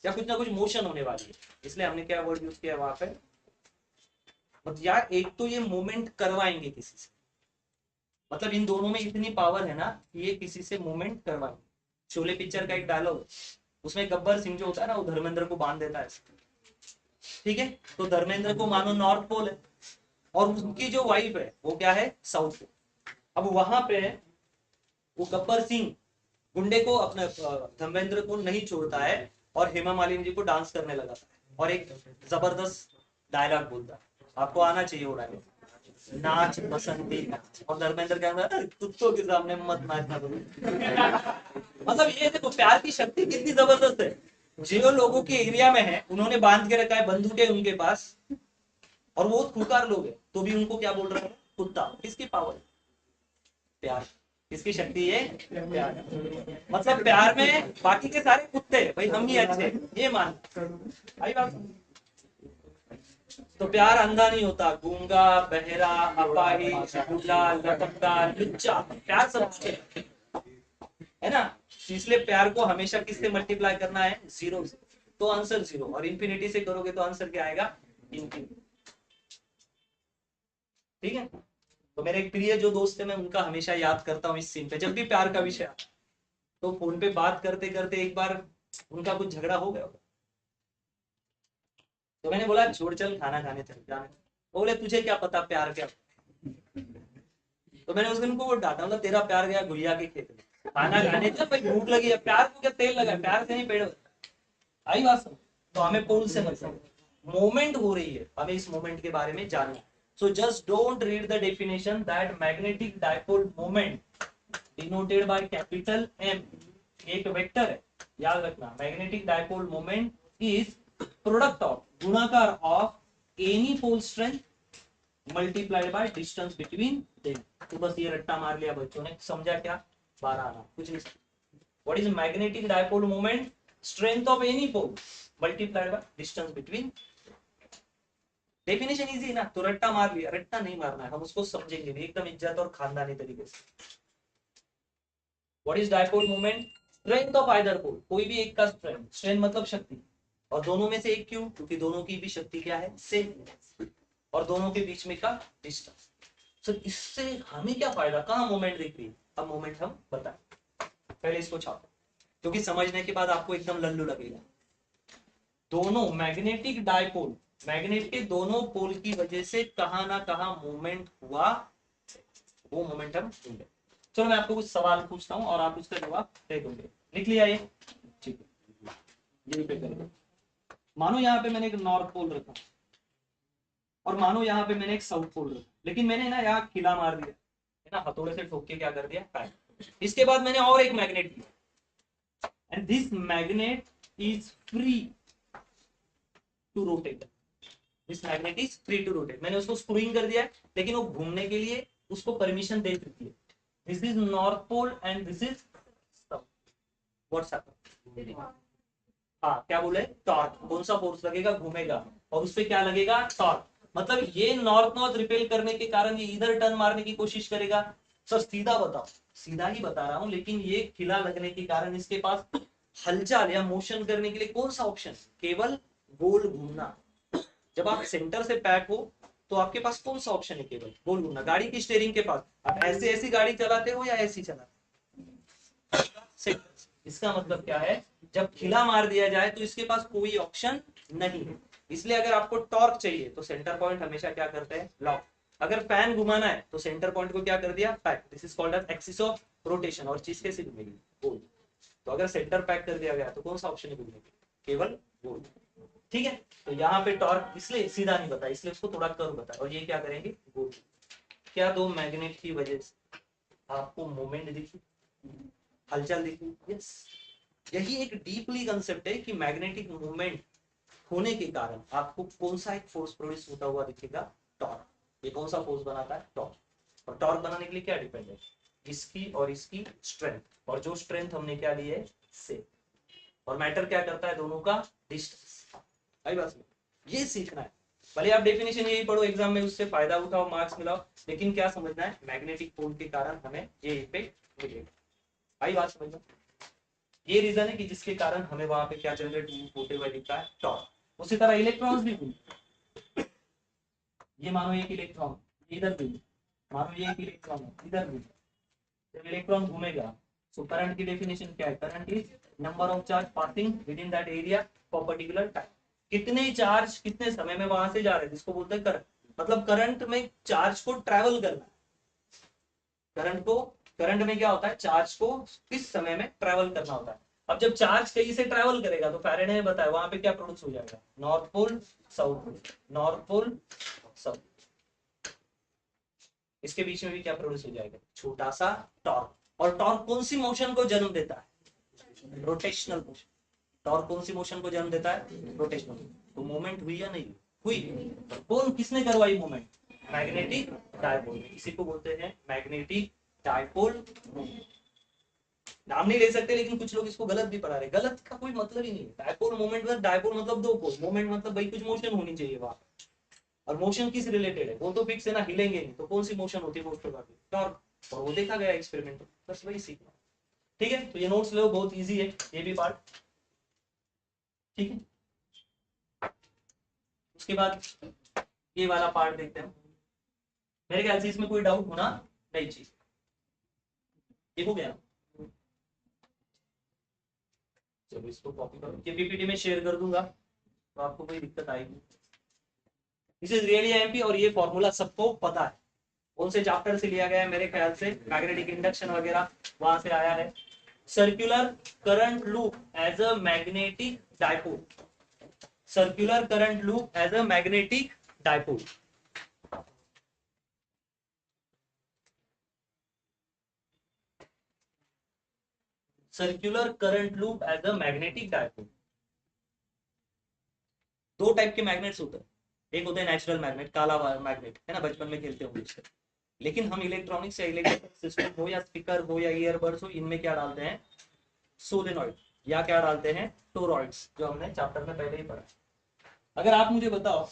या कुछ ना कुछ मोशन होने वाली है, इसलिए हमने क्या वर्ड यूज किया वहां पे, मतलब यार एक तो ये मूवमेंट करवाएंगे किसी से, मतलब इन दोनों में इतनी पावर है ना कि ये किसी से मूवमेंट करवाएंगे। शोले पिक्चर का एक डायलॉग, उसमें गब्बर सिंह जो होता है ना, वो धर्मेंद्र को बांध देता है, ठीक है, तो धर्मेंद्र को मानो नॉर्थ पोल है और उसकी जो वाइफ है वो क्या है, साउथ पोल। अब वहां पे वो गब्बर सिंह गुंडे को अपने धर्मेंद्र को नहीं छोड़ता है और हेमा मालिनी जी को डांस करने लगाता है और एक जबरदस्त डायलॉग बोलता है, आपको आना चाहिए वो डायलॉग, नाच बसंती नाच, और धर्मेंद्र क्या कहता है, कुत्तों के सामने मत नाचना करो। मतलब ये देखो प्यार की शक्ति कितनी जबरदस्त है। जो लोगों के एरिया में है उन्होंने बांध के रखा है, बंदूकें उनके पास, और वो खूंखार लोग हैं तो भी उनको क्या बोल रहे हैं, कुत्ता। किसकी पावर? प्यार। किसकी शक्ति है? प्यार। मतलब प्यार में बाकी के सारे कुत्ते हैं, भाई हम ही अच्छे हैं, ये मान आई बात। तो प्यार अंधा नहीं होता, गूंगा, बहरा, अपाहिज, भूला, लटकता, लुच्चा, प्यार सब है ना। इसलिए प्यार को हमेशा किससे मल्टीप्लाई करना है? जीरो से। तो आंसर जीरो, और इंफिनिटी से करोगे तो आंसर क्या आएगा? इंफिनिटी। ठीक है। तो मेरे एक प्रिय जो दोस्त है मैं उनका हमेशा याद करता हूँ इस सीन पे, जब भी प्यार का विषय आता। तो फोन पे बात करते करते एक बार उनका कुछ झगड़ा हो गया, तो मैंने बोला छोड़ चल खाना खाने चल जाने। वो बोले तुझे क्या पता प्यार क्या। तो मैंने उस दिन को डांटा, मतलब तेरा प्यार गया गुड़िया के खेत में, खाना खाने चल भाई, भूख लगी है, प्यार को क्या तेल लगा, प्यार से नहीं पेड़ आई बात समझ। तो हमें पोल से मतलब मोमेंट हो रही है, हमें इस मोमेंट के बारे में जानना। So just don't read the definition that magnetic dipole moment denoted by capital M एक वेक्टर है। याद रखना, magnetic dipole moment is product of, गुणाकार of any pole strength multiplied by distance between them. तो बस ये रट्टा मार लिया बच्चों ने, समझा क्या? 12 आना कुछ नहीं। What is magnetic dipole moment? Strength of any pole multiplied by distance between. Definition easy है ना, तो रट्टा मार लिया, रट्टा नहीं मारना है, हम उसको समझेंगे भी एकदम इज्जत और खानदानी तरीके से। What is dipole moment? Strength of either pole, कोई भी एक का स्ट्रेंथ, स्ट्रेंथ मतलब शक्ति, और दोनों में से एक क्यों? क्योंकि दोनों की भी शक्ति क्या है? सेम, और दोनों के बीच में का डिस्टेंस। सर इससे हमें क्या फायदा, कहां मोमेंट दिख रही है? अब मोमेंट हम बताएं, पहले इसको छापो क्योंकि समझने के बाद आपको एकदम लल्लू लगेगा। दोनों मैग्नेटिक डायपोल, मैग्नेट के दोनों पोल की वजह से कहां ना कहां मूवमेंट हुआ, वो मोमेंट हम ढूंढे। चलो मैं आपको कुछ सवाल पूछता हूं और आप उसका जवाब दे दोगे। लिख लिया ये? ठीक है, ये रिपीट करेंगे। मानो यहाँ पे मैंने एक नॉर्थ पोल रखा, और मानो यहाँ पे मैंने एक साउथ पोल रखा, लेकिन मैंने ना यहाँ किला मार दिया है ना, हथौड़े से ठोक के क्या कर दिया, पैक। इसके बाद मैंने और एक मैग्नेट लिया, and this magnet is free to rotate. This magnet is free to rotate, मैंने उसको स्क्रूइंग कर दिया है, लेकिन वो घूमने के लिए उसको परमिशन दे चुकी है। This is north pole and this is south. What's happen? हाँ क्या बोले? टॉर्क। कौन सा फोर्स लगेगा? घूमेगा, और उस पर क्या लगेगा? टॉर्क। मतलब ये नॉर्थ नॉर्थ रिपेल करने के कारण ये इधर टर्न मारने की कोशिश करेगा। सर सीधा बताओ, सीधा ही बता रहा हूं, लेकिन ये किला लगने के कारण इसके पास हलचल या मोशन करने के लिए कौन सा ऑप्शन? केवल गोल घूमना। जब आप सेंटर से पैक हो तो आपके पास कौन सा ऑप्शन है? केवल गोल घूमना। गाड़ी की स्टीयरिंग के पास आप ऐसे ऐसी गाड़ी चलाते हो या ऐसी चलाते हो? इसका मतलब क्या है? जब खिला मार दिया जाए तो इसके पास कोई ऑप्शन नहीं है। इसलिए अगर आपको टॉर्क चाहिए तो सेंटर पॉइंट हमेशा क्या करते हैं? लॉक। अगर फैन घुमाना है तो सेंटर पॉइंट को क्या कर दिया? Pack. This is called as axis of rotation. और चीज कैसे घूमेगी? गोल। तो अगर सेंटर पैक कर दिया गया तो कौन सा ऑप्शन है घूमने के? केवल गोल। ठीक है। तो यहाँ पे टॉर्क इसलिए सीधा नहीं बताया, इसलिए उसको थोड़ा कर्व बताया, और ये क्या करेंगे? गोल। क्या दो मैग्नेट की वजह से आपको मोमेंट दिखी, हलचल दिखी? यस। यही एक डीपली कंसेप्ट है कि मैग्नेटिक मूवमेंट होने के कारण आपको कौन सा एक फोर्स प्रोड्यूस होता हुआ दिखेगा? टॉर्क। ये कौन सा फोर्स बनाता है? टॉर्क। और टॉर्क बनाने के लिए क्या डिपेंड है? इसकी और इसकी स्ट्रेंथ, और जो स्ट्रेंथ हमने क्या ली है? से। और मैटर क्या करता है? दोनों का डिस्टेंस। आई बात में ये सीखना है। भले आप डेफिनेशन यही पढ़ो एग्जाम में, उससे फायदा उठाओ, मार्क्स मिलाओ, लेकिन क्या समझना है? मैग्नेटिक पोल के कारण हमें ये इफेक्ट मिलेगा। आई बात समझना। ये रीजन है कि जिसके कारण हमें वहां पे क्या जनरेट होते हुए दिखता है? टॉर्क। उसी तरह इलेक्ट्रॉन्स भी घूमते। ये मानो एक इलेक्ट्रॉन इधर भी, मानो ये एक इलेक्ट्रॉन इधर भी। जब इलेक्ट्रॉन घूमेगा तो करंट की डेफिनेशन क्या है? Current is number of charge passing with in that area for particular time. कितने चार्ज कितने समय में वहां से जा रहे हैं, जिसको बोलते हैं करंट। मतलब करंट में चार्ज को ट्रैवल करना। करंट को, करंट में क्या होता है? चार्ज को किस समय में ट्रैवल करना होता है। अब जब चार्ज कहीं से ट्रैवल करेगा तो फैराडे ने बताया वहां पे क्या प्रोड्यूस हो जाएगा? North pole south pole, north pole south. इसके बीच में भी क्या प्रोड्यूस हो जाएगा? छोटा सा टॉर्क। और टॉर्क कौन सी मोशन को जन्म देता है? Rotational motion. टॉर्क कौन सी मोशन को जन्म देता है? रोटेशनल। तो मूवमेंट हुई या नहीं हुई? कौन किसने करवाई मूवमेंट? Magnetic dipole. इसी को बोलते हैं मैग्नेटिक डायपोल मूवमेंट। नाम नहीं ले सकते, लेकिन कुछ लोग इसको गलत भी पढ़ा रहे। गलत का कोई मतलब ही नहीं है। डायपोल मूवमेंट में, डायपोल मतलब दो पोल, मूवमेंट मतलब भाई कुछ मोशन होनी चाहिए वहां। और मोशन किस रिलेटेड है? वो तो फिक्स है ना, हिलेंगे नहीं। तो कौन सी मोशन होती है? मोस्ट प्रकार टॉर्क। और वो देखा गया एक्सपेरिमेंट में, बस वही सीखना। ठीक है, तो ये नोट्स लो, बहुत इजी है ये भी पार्ट। ठीक है, उसके बाद ये वाला पार्ट देखते हैं। मेरे ख्याल से इसमें कोई डाउट होना नहीं चाहिए। ये हो गया। चलो इसको कॉपी करो, ये पीपीटी में शेयर कर दूंगा, तो आपको कोई दिक्कत आएगी। दिस इज रियली एमपी, और ये फॉर्मूला सबको पता है। कौन से चैप्टर से लिया गया है? मेरे ख्याल से मैग्नेटिक इंडक्शन वगैरह वहां से आया है। Circular current loop as a magnetic dipole. Circular current loop as a magnetic dipole. Circular current loop as a magnetic dipole. दो टाइप के मैग्नेट्स होते हैं। एक होता है नेचुरल मैग्नेट, काला मैग्नेट है ना, बचपन में खेलते होंगे इससे। लेकिन हम इलेक्ट्रॉनिक्स या इलेक्ट्रिक सिस्टम हो या स्पीकर हो या ईयरबड्स हो, इनमें क्या डालते हैं? सोलेनॉइड, या क्या डालते हैं? टोरॉइड्स, जो हमने चैप्टर में पहले ही पढ़ा। अगर आप मुझे बताओ,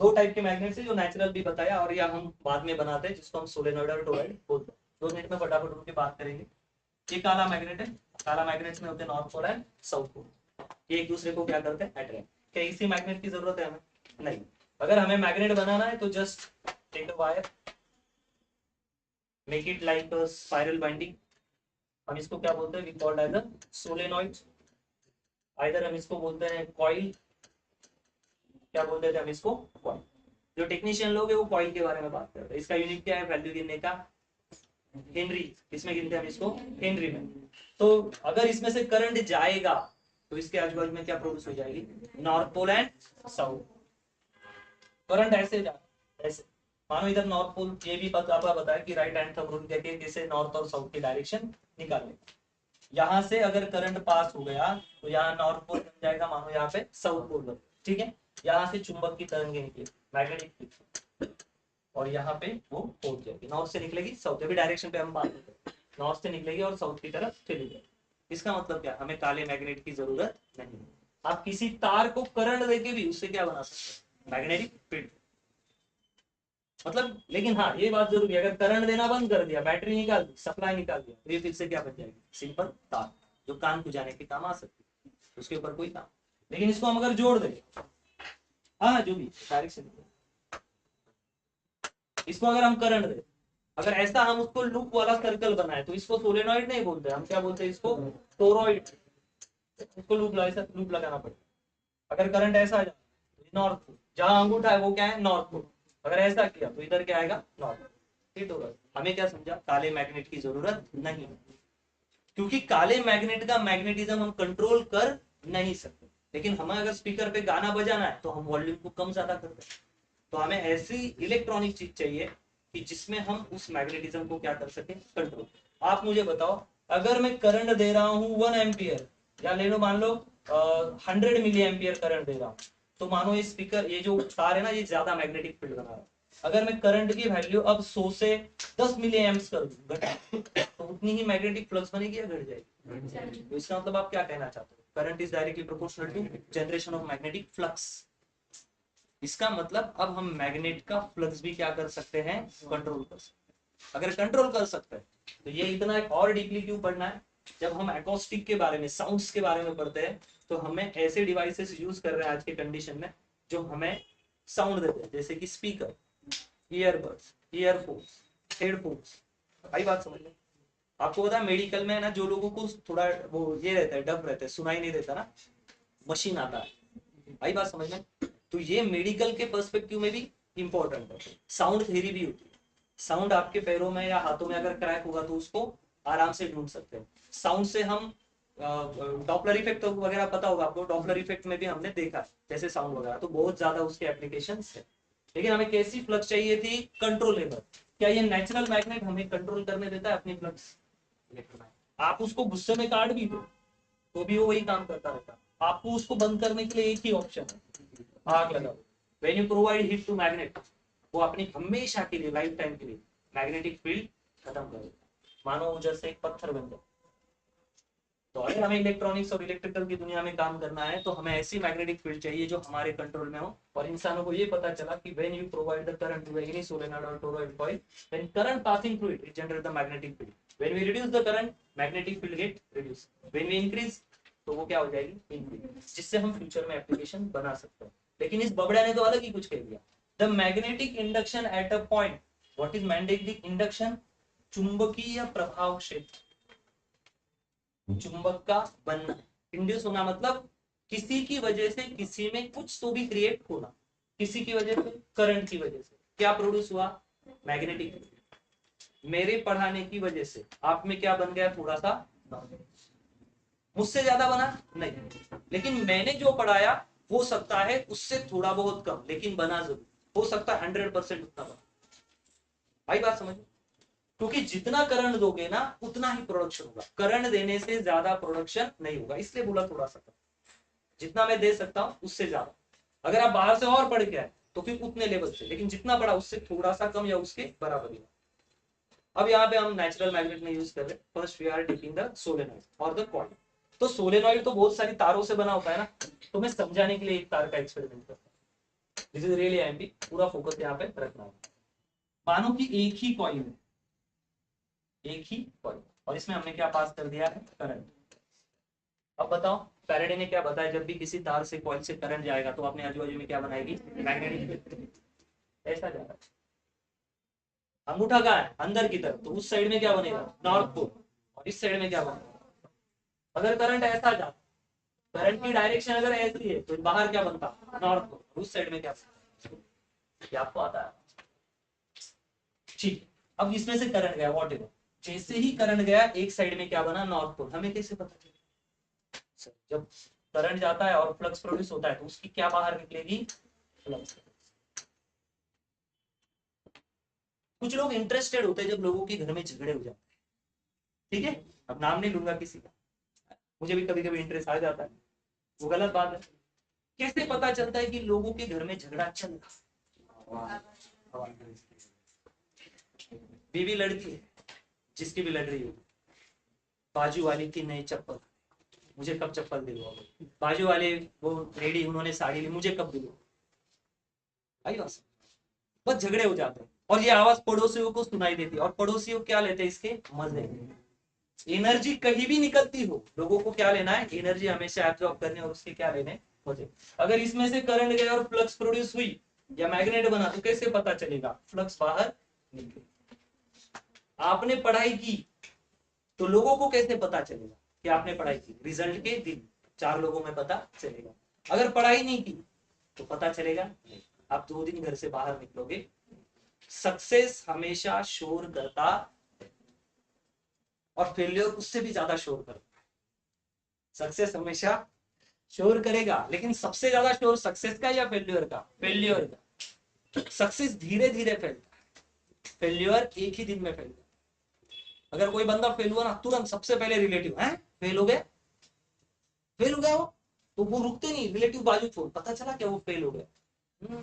दो टाइप के मैग्नेट्स है, जो नेचुरल भी बताया और या हम बाद में बनाते हैं, जिसको हम सोलेनॉइड और टोरॉइड बोलते हैं। 2 मिनट में फटाफट उनकी बात करेंगे। ये काला मैग्नेट है। काला मैग्नेट में होते हैं north pole and south pole. ये एक दूसरे को क्या करते हैं? अट्रैक्ट। क्या इसी मैग्नेट की जरूरत है हमें? नहीं। अगर हमें मैग्नेट बनाना है तो just take a wire, make it like a spiral binding. हम इसको क्या बोलते हैं? We called as a solenoid. Either हम इसको बोलते हैं कॉइल। क्या बोलते थे हम इसको? कॉइल। जो टेक्नीशियन लोग हैं वो कॉइल के बारे में बात करते हैं। इसका यूनिट क्या है वैल्यू गिनने का? हेनरी। इसमें गिनते हैं हम इसको हेनरी में। तो अगर इसमें से करंट जाएगा तो इसके आजू बाजू में क्या प्रोड्यूस हो जाएगी? North pole and south. Current ऐसे जा, ऐसे मानो इधर नॉर्थ पोल, ये भी पता बताया कि राइट हैंड थंब रूल कहते हैं जैसे नॉर्थ और साउथ की डायरेक्शन निकालने। यहाँ से अगर करंट पास हो गया तो यहाँ नॉर्थ पोल बन जाएगा, मानो यहाँ पे साउथ पोल बन। ठीक है, यहाँ से चुंबक की तरंगे निकले, मैग्नेटिक, और यहाँ पे वो पहुंच जाएगी। नॉर्थ से निकलेगी साउथ, अभी डायरेक्शन पे हम बात करते हैं। नॉर्थ से निकलेगी और साउथ की तरफ चली जाएगी। इसका मतलब क्या? हमें काले मैग्नेट की जरूरत नहीं है। आप किसी तार को करंट देके भी उससे क्या बना सकते हैं? Magnetic field. मतलब, लेकिन हाँ ये बात जरूरी है, अगर करंट देना बंद कर दिया, बैटरी निकाल दी, सप्लाई निकाल दिया, तो ये फिर से क्या बन जाएगी? सिंपल तार, जो कान को जाने के काम आ सकती है, उसके ऊपर कोई काम। लेकिन इसको हम अगर जोड़ दें, हाँ जो भी डायरेक्शन, इसको अगर हम करंट दें, अगर ऐसा हम उसको लूप वाला सर्कल बनाए, तो इसको सोलेनॉइड नहीं बोलते, हम क्या बोलते हैं इसको? टोरॉइड। इसको लूप लगाना पड़ेगा। अगर करंट ऐसा आ जाए तो नॉर्थ पोल, जहां अंगूठा है वो क्या है? North pole. अगर ऐसा किया तो इधर क्या आएगा? नॉर्थ। ठीक है, हमें क्या समझा? काले मैग्नेट की जरूरत नहीं, क्योंकि काले मैग्नेट का मैग्नेटिज्म हम कंट्रोल कर नहीं सकते। लेकिन हमें अगर स्पीकर पे गाना बजाना है तो हम वॉल्यूम को कम ज्यादा करते हैं। तो हमें ऐसी इलेक्ट्रॉनिक चीज चाहिए कि जिसमें हम उस मैग्नेटिज्म को क्या कर सके? कंट्रोल। आप मुझे बताओ, अगर मैं करंट दे रहा हूँ 1 एम्पियर, या ले लो मान लो 100 मिली एम्पियर करंट दे रहा हूँ, तो मानो ये स्पीकर, ये जो तार है ना, ये ज्यादा मैग्नेटिक फील्ड बना रहा है। अगर मैं करंट की वैल्यू अब 100 से 10 मिली एम्प्स कर दूं, तो उतनी ही मैग्नेटिक फ्लक्स बनेगी या घट जाएगी? तो इसका मतलब आप क्या कहना चाहते हो? Current is directly proportional to generation of magnetic flux. इसका मतलब अब हम मैग्नेट का फ्लक्स भी क्या कर सकते हैं? कंट्रोल कर सकते हैं। अगर कंट्रोल कर सकते हैं तो ये इतना और डीपली क्यों पढ़ना है? जब हम एकॉस्टिक के बारे में, साउंड्स के बारे में पढ़ते हैं, तो हमें ऐसे डिवाइसेस यूज कर रहे हैं आज के कंडीशन में जो हमें साउंड देते हैं, जैसे कि स्पीकर, ईयरबड्स, ईयरफोन्स, हेडफोन्स। भाई बात समझ में? आपको पता है मेडिकल में ना, जो लोगों को थोड़ा वो ये रहता है, डब रहता है, सुनाई नहीं देता ना, मशीन आता है। भाई बात समझ में? तो ये मेडिकल के पर्सपेक्टिव में भी इंपॉर्टेंट है। साउंड थ्योरी भी होती है। साउंड आपके पैरों में या हाथों में अगर क्रैक होगा तो उसको आराम से ढूंढ सकते हैं। साउंड से हम डॉपलर इफेक्ट वगैरह पता होगा आपको, डॉपलर इफेक्ट में भी हमने देखा जैसे साउंड वगैरह, तो बहुत ज्यादा उसके एप्लीकेशंस है। लेकिन हमें कैसी फ्लक्स चाहिए थी? कंट्रोलेबल। क्या ये नेचुरल मैग्नेट हमें कंट्रोल करने देता है अपनी फ्लक्स? आप उसको गुस्से में काट भी दो तो भी वो वही काम करता रहता। आपको उसको बंद करने के लिए एक ही ऑप्शन है, आग लगाओ। When you provide heat to magnet, वो अपनी हमेशा के लिए लाइफ टाइम के लिए मैग्नेटिक फील्ड खत्म कर देता, मानो वो जैसे एक पत्थर बन जाए। तो अगर हमें इलेक्ट्रॉनिक्स और इलेक्ट्रिकल की दुनिया में काम करना है तो हमें ऐसी मैग्नेटिक फील्ड चाहिए जो हमारे कंट्रोल में हो। और इंसानों को ये पता चला कि when you provide the current to any solenoid और toroid coil, then current passing through it generate the magnetic field. When we reduce the current, magnetic field get reduce. When we increase, तो वो क्या हो जाएगी, increase, जिससे हम future में application बना सकते हैं। लेकिन इस बबड़ा ने तो अलग ही कुछ कह दिया। The magnetic induction at a point, what is magnetic induction? चुंबकीय प्रभाव क्षेत्र, चुंबक का बनना। इंड्यूस होना मतलब किसी की वजह से किसी में कुछ तो भी क्रिएट होना, किसी की वजह से, करंट की वजह से क्या प्रोड्यूस हुआ, मैग्नेटिक। मेरे पढ़ाने की वजह से आप में क्या बन गया, थोड़ा सा, मुझसे ज्यादा बना नहीं, लेकिन मैंने जो पढ़ाया हो सकता है उससे थोड़ा बहुत कम, लेकिन बना जरूर। हो सकता है 100% उतना बना। भाई बात समझ, क्योंकि जितना करंट दोगे ना उतना ही प्रोडक्शन होगा, करंट देने से ज्यादा प्रोडक्शन नहीं होगा, इसलिए बोला थोड़ा सा कम। जितना मैं दे सकता हूं उससे ज्यादा। अगर आप बाहर से और पढ़ के आए तो फिर उतने लेवल से, लेकिन जितना पढ़ा उससे थोड़ा सा कम या उसके बराबर ही। अब यहाँ पे हम नेचुरल मैग्नेट में यूज कर रहे हैं। First we are taking the solenoid और द कॉइल। तो सोलेनॉइड तो बहुत सारी तारों से बना होता है ना, तो मैं समझाने के लिए एक तार का एक्सपेरिमेंट करता हूँ। दिस इज रियली आईएमपी, पूरा फोकस यहाँ पे रखना है। मानो कि एक ही कॉइल है, एक ही कॉइल, और इसमें हमने क्या पास कर दिया है, करंट। अब बताओ फैराडे ने क्या बताया, जब भी किसी तार से कॉइल से करंट जाएगा तो अपने आजू बाजू में क्या बनाएगी, मैग्नेटिक फील्ड। ऐसा जाएगा। अंगूठा कहाँ है, अंदर की तरफ, तो उस साइड में क्या बनेगा, नॉर्थ पोल, और इस साइड में क्या बनेगा। अगर करंट ऐसा जाता, करंट की डायरेक्शन अगर ऐसी है तो बाहर क्या बनता, नॉर्थ पोल, उस साइड में क्या बनता, क्या आपको आता है। ठीक, अब इसमें से करंट गया, वॉट एवर, जैसे ही करंट गया एक साइड में क्या बना, नॉर्थ पोल। हमें कैसे पता चलेगा, जब करंट जाता है और फ्लक्स प्रोड्यूस होता है तो उसकी क्या बाहर निकलेगी, फ्लक्स। कुछ लोग इंटरेस्टेड होते हैं जब लोगों के घर में झगड़े हो जाते हैं, ठीक है, अब नाम नहीं लूंगा किसी का, मुझे भी कभी कभी इंटरेस्ट आ जाता है, वो गलत बात है। कैसे पता चलता है कि लोगों के घर में झगड़ा चल रहा, बीवी लड़की है, जिसकी भी लड़ रही हो, बाजू वाली की नई चप्पल, मुझे कब चप्पल दिलवाओगे, बाजू वाले वो लेडी उन्होंने साड़ी ली, मुझे कब दिलवाओगे, आई बात। बस झगड़े हो जाते हैं और ये आवाज पड़ोसियों को सुनाई देती है, और पड़ोसियों क्या लेते हैं, इसके मजे। एनर्जी कहीं भी निकलती हो, लोगों को क्या लेना है, एनर्जी हमेशा एब्जॉर्ब करने और उसके क्या लेने, मजे। अगर इसमें से करंट गया और फ्लक्स प्रोड्यूस हुई या मैग्नेट बना तो कैसे पता चलेगा, फ्लक्स बाहर निकले। आपने पढ़ाई की तो लोगों को कैसे पता चलेगा कि आपने पढ़ाई की, रिजल्ट के दिन 4 लोगों में पता चलेगा। अगर पढ़ाई नहीं की तो पता चलेगा नहीं, आप 2 दिन घर से बाहर निकलोगे। सक्सेस हमेशा शोर करता और फेलियर उससे भी ज्यादा शोर करता है। सक्सेस हमेशा शोर करेगा, लेकिन सबसे ज्यादा शोर सक्सेस का या फेल्यूर का, फेल्यूर का। सक्सेस धीरे धीरे फैलता है, फेल्यूर एक ही दिन में फैलता है। अगर कोई बंदा फेल हुआ ना, तुरंत सबसे पहले रिलेटिव है फेल हो गया, फेल हो गया तो वो रुकते नहीं, रिलेटिव बाजू छोड़, पता चला क्या वो फेल हो गया।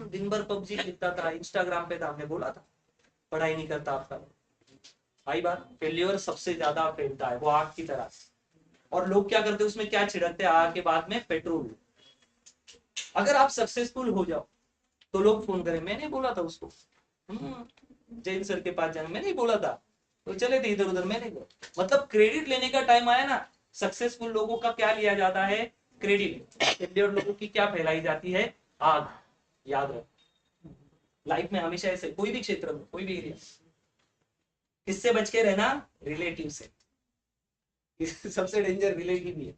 दिन भर पबजी खेलता था, इंस्टाग्राम पे था, हमने बोला था पढ़ाई नहीं करता आपका। भाई बात, फेल्योर सबसे ज्यादा फैलता है, वो आग की तरह। और लोग क्या करते हैं, उसमें क्या छिड़कते हैं आग के बाद में, पेट्रोल। अगर आप सक्सेसफुल हो जाओ तो लोग फोन करें, मैंने बोला था उसको, जैन सर के पास जाना, मैंने ही बोला था, तो चले थे इधर उधर, मैंने बोला। मतलब क्रेडिट लेने का टाइम आया ना, सक्सेसफुल लोगों का क्या लिया जाता है, क्रेडिट। फेलियर लोगों की क्या फैलाई जाती है, आग। याद रख, लाइफ में हमेशा ऐसे, कोई भी क्षेत्र में, कोई भी एरिया, किससे बच के रहना, रिलेटिव से। सबसे डेंजर रिलेटिव ही है।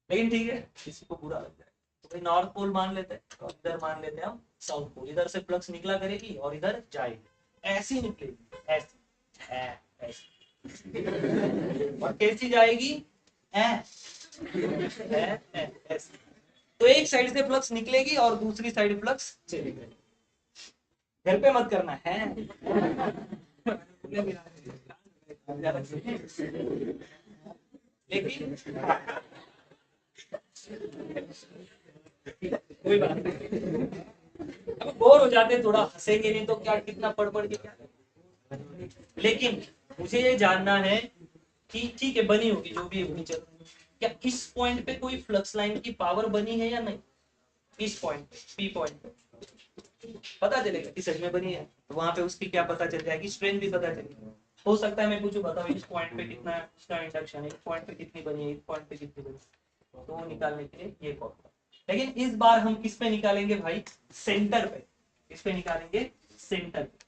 लेकिन ठीक है, किसी को बुरा लग जाए तो भाई नॉर्थ पोल मान लेते हैं और इधर मान लेते हैं हम साउथ पोल। इधर से फ्लक्स निकला करेगी और इधर जाएगी, ऐसी निकलेगी, ऐसी ऐसी। और कैसी जाएगी, ऐसी। तो एक साइड से फ्लक्स निकलेगी और दूसरी साइड फ्लक्स चलेगी। घर पे मत करना है। लेकिन कोई बात नहीं, अब बोर हो जाते थोड़ा, हंसेंगे नहीं तो क्या, कितना पढ़ पढ़ के क्या। लेकिन मुझे ये जानना है कि ठीक है बनी होगी, जो भी होगी चलो, क्या इस पॉइंट पे कोई फ्लक्स लाइन की पावर बनी है या नहीं? इस पॉइंट पे, पी पॉइंट पे पता चलेगा कि सच में बनी है, तो वहां पे उसकी क्या पता चल जाएगी, स्ट्रेंथ भी पता चलेगी। हो सकता है मैं पूछूं बताओ इस पॉइंट पे कितना उसका इंडक्शन है, इस पॉइंट पे कितनी बनी है, इस पॉइंट पे कितनी बनी, तो वो निकालने के लिए ये फॉर्मूला। लेकिन इस बार हम किस पे निकालेंगे भाई, सेंटर पे। किस पे निकालेंगे, सेंटर पे।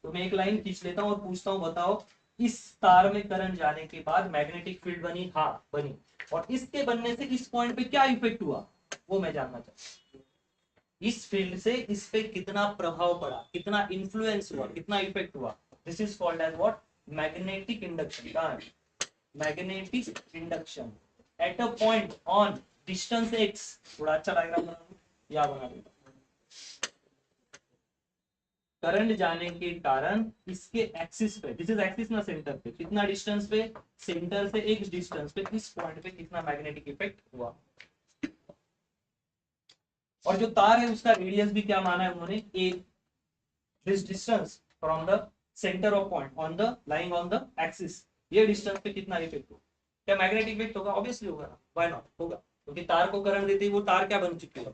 तो मैं एक लाइन खींच लेता हूँ और पूछता हूँ बताओ इस तार में करंट जाने के बाद मैग्नेटिक फील्ड बनी, हाँ बनी, और इसके बनने से इस पॉइंट पे क्या इफेक्ट हुआ वो मैं जानना चाहता हूँ। इस फील्ड से इस पे कितना प्रभाव पड़ा, कितना इन्फ्लुएंस हुआ, कितना इफेक्ट हुआ, this is called as what, magnetic induction. Magnetic induction at a point on distance x। थोड़ा अच्छा डायग्राम बना दूं, या बना दूंगा। करंट जाने के कारण इसके एक्सिस पे, दिस इज एक्सिस ना, सेंटर पे कितना डिस्टेंस पे, सेंटर से एक डिस्टेंस पे इस पॉइंट पे कितना मैग्नेटिक इफेक्ट हुआ। और जो तार है उसका रेडियस भी क्या माना है उन्होंने, a, this distance from the centre of point on the lying on the axis, ये डिस्टेंस पे कितना इफेक्ट होगा, क्या मैग्नेटिक इफेक्ट होगा, ऑब्वियसली होगा ना, व्हाई नॉट होगा, क्योंकि तार को करंट देते ही वो तार क्या बन चुकी है,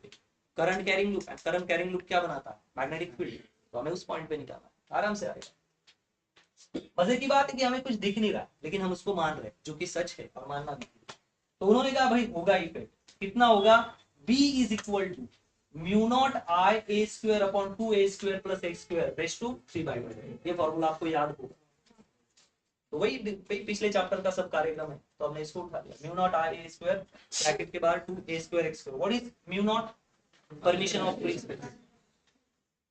करंट कैरिंग लूप है, करंट कैरिंग लूप क्या बनाता है, मैग्नेटिक फील्ड, तो हमें उस पॉइंट पे निकालना है, आराम से आएगा। मजे की बात है कि हमें कुछ दिख नहीं रहा लेकिन हम उसको मान रहे, जो कि सच है और मानना भी। तो उन्होंने कहा भाई होगा इफेक्ट, कितना होगा, B is equal to mu naught I a square upon 2a² plus x square raise to 3/2। ये फॉर्मूला आपको याद होगा, तो वही पिछले चैप्टर का सब कार्यक्रम है, तो हमने इसको उठा लिया, mu naught I a square bracket के बाहर 2a² x square, what is mu naught, permission of free space,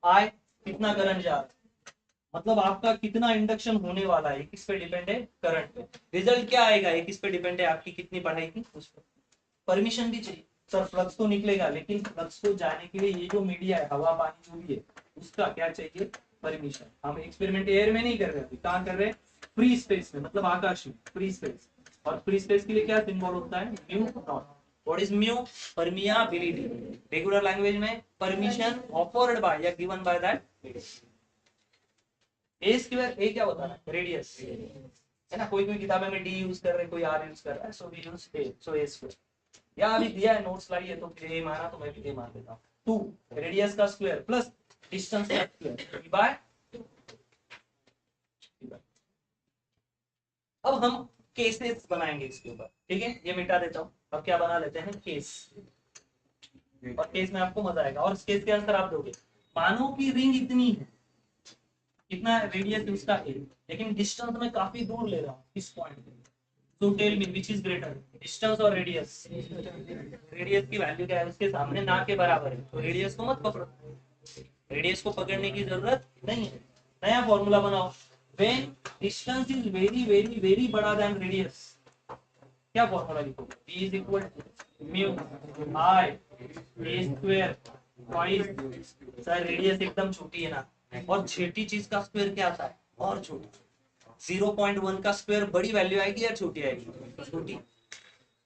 I कितना करंट जा रहा है, मतलब आपका कितना इंडक्शन होने वाला है, किस पे डिपेंड है, करंट पे। रिजल्ट क्या आएगा, ये किस पे डिपेंड है, आपकी कितनी पढ़ाई की उस पर। परमिशन भी चाहिए, सर फ्लक्स तो निकलेगा लेकिन फ्लक्स को जाने के लिए ये जो मीडिया है, हवा पानी जो भी है, उसका क्या चाहिए, परमिशन। हम एक्सपेरिमेंट एयर में नहीं कर रहे, कहाँ कर रहे हैं, फ्री स्पेस में, मतलब आकाश में फ्री स्पेस। और फ्री स्पेस के लिए क्या सिंबल होता है, mu naught. What is mu, permeability, regular language में परमिशन ऑफर्ड बाय या given by that. A square, A क्या होता है, रेडियस है ना, कोई कोई किताबें में डी यूज कर रहे हैं, कोई आर यूज कर रहा है, so we use a, so a square. या अभी दिया है नोट्स लाई है तो फिर ए माना तो मैं भी ए मान लेता हूँ, 2 रेडियस का स्क्वायर प्लस डिस्टेंस का स्क्वायर बाय 2। अब हम केसेस बनाएंगे इसके ऊपर, ठीक है, ये मिटा देता हूँ, अब क्या बना लेते हैं, केस। और केस में आपको मजा आएगा, और इस केस के आंसर आप दोगे। मानो की रिंग इतनी है, कितना रेडियस है उसका ए, लेकिन डिस्टेंस में काफी दूर ले रहा हूँ इस पॉइंट पे, तो tell me which is greater, distance और रेडियस। रेडियस की वैल्यू क्या है, उसके सामने ना के बराबर है, तो रेडियस को मत पकड़ो, रेडियस को पकड़ने की जरूरत नहीं है। नया फॉर्मूला बनाओ, when distance is very very very बड़ा देन रेडियस, क्या फॉर्मूला लिखो, b is equal to mu I a square twice, sir radius एकदम छोटी है ना, और छोटी चीज का स्क्वायर क्या आता है, और छोटी। 0.1 का स्क्वायर बड़ी वैल्यू आएगी या छोटी आएगी, छोटी।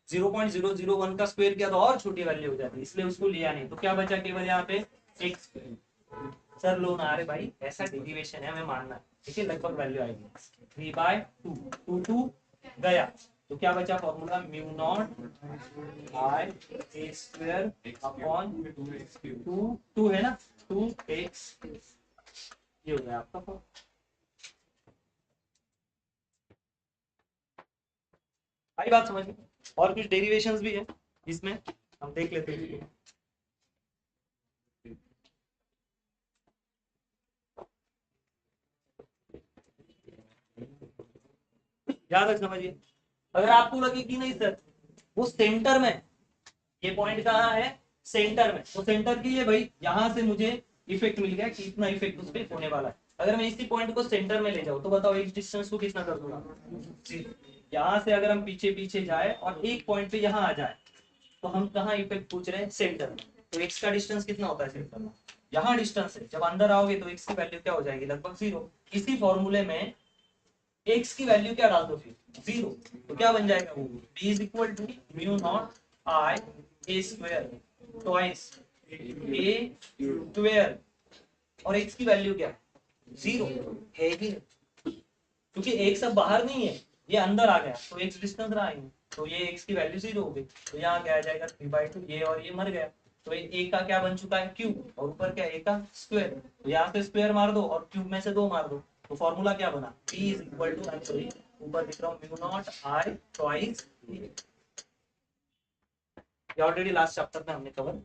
0.001 का स्क्वायर किया तो और छोटी वैल्यू हो जाती, इसलिए उसको लिया नहीं, तो क्या बचा केवल यहाँ पे x स्क्वायर। सर लो ना, अरे भाई ऐसा डेरिवेशन है, हमें मानना है, ठीक है, लगभग वैल्यू आएगी 3/2, 2 गया, तो क्या बचा formula, mu naught I a square upon 2 है ना, 2x, ये हो गया आपका फॉर्मूला। आई बात समझ में, और कुछ डेरिवेशंस भी है इसमें, हम देख लेते हैं। याद रख समझिए, अगर आपको लगे कि नहीं सर वो सेंटर में, ये पॉइंट कहाँ है, सेंटर में, तो सेंटर के लिए भाई यहां से मुझे इफेक्ट मिल गया कि इतना इफेक्ट उस पर होने वाला है। अगर मैं इसी पॉइंट को सेंटर में ले जाऊं तो बताओ इस डिस्टेंस को कितना कर दूंगा, यहां से अगर हम पीछे पीछे जाए और एक पॉइंट पे यहाँ आ जाए, तो हम कहाँ इफेक्ट पूछ रहे हैं, सेंटर में, तो एक्स का डिस्टेंस कितना होता है सेंटर में, यहाँ डिस्टेंस है, जब अंदर आओगे तो एक्स की वैल्यू क्या हो जाएगी, लगभग 0। इसी फॉर्मूले में एक्स की वैल्यू क्या डाल दो फिर 0, तो क्या बन जाएगा वो b is equal to mu naught I a square twice a square, और एक्स की वैल्यू क्या 0 है ही नहीं। क्योंकि एक्स अब बाहर नहीं है, ये अंदर आ गया तो एक्स डिस्टेंस रहा ही, तो ये एक्स की वैल्यू 0 हो गई, तो यहाँ क्या आ जाएगा 3/2, ये और ये मर गया, तो ये ए का क्या बन चुका है क्यूब, और ऊपर क्या ए का स्क्वायर, तो यहाँ से स्क्वायर मार दो और क्यूब में से 2 मार दो, तो फॉर्मूला क्या बना p is equal to, sorry ऊपर लिख रहा हूँ म्यू नॉट आई ट्वाइस, ये ऑलरेडी लास्ट चैप्टर में हमने कवर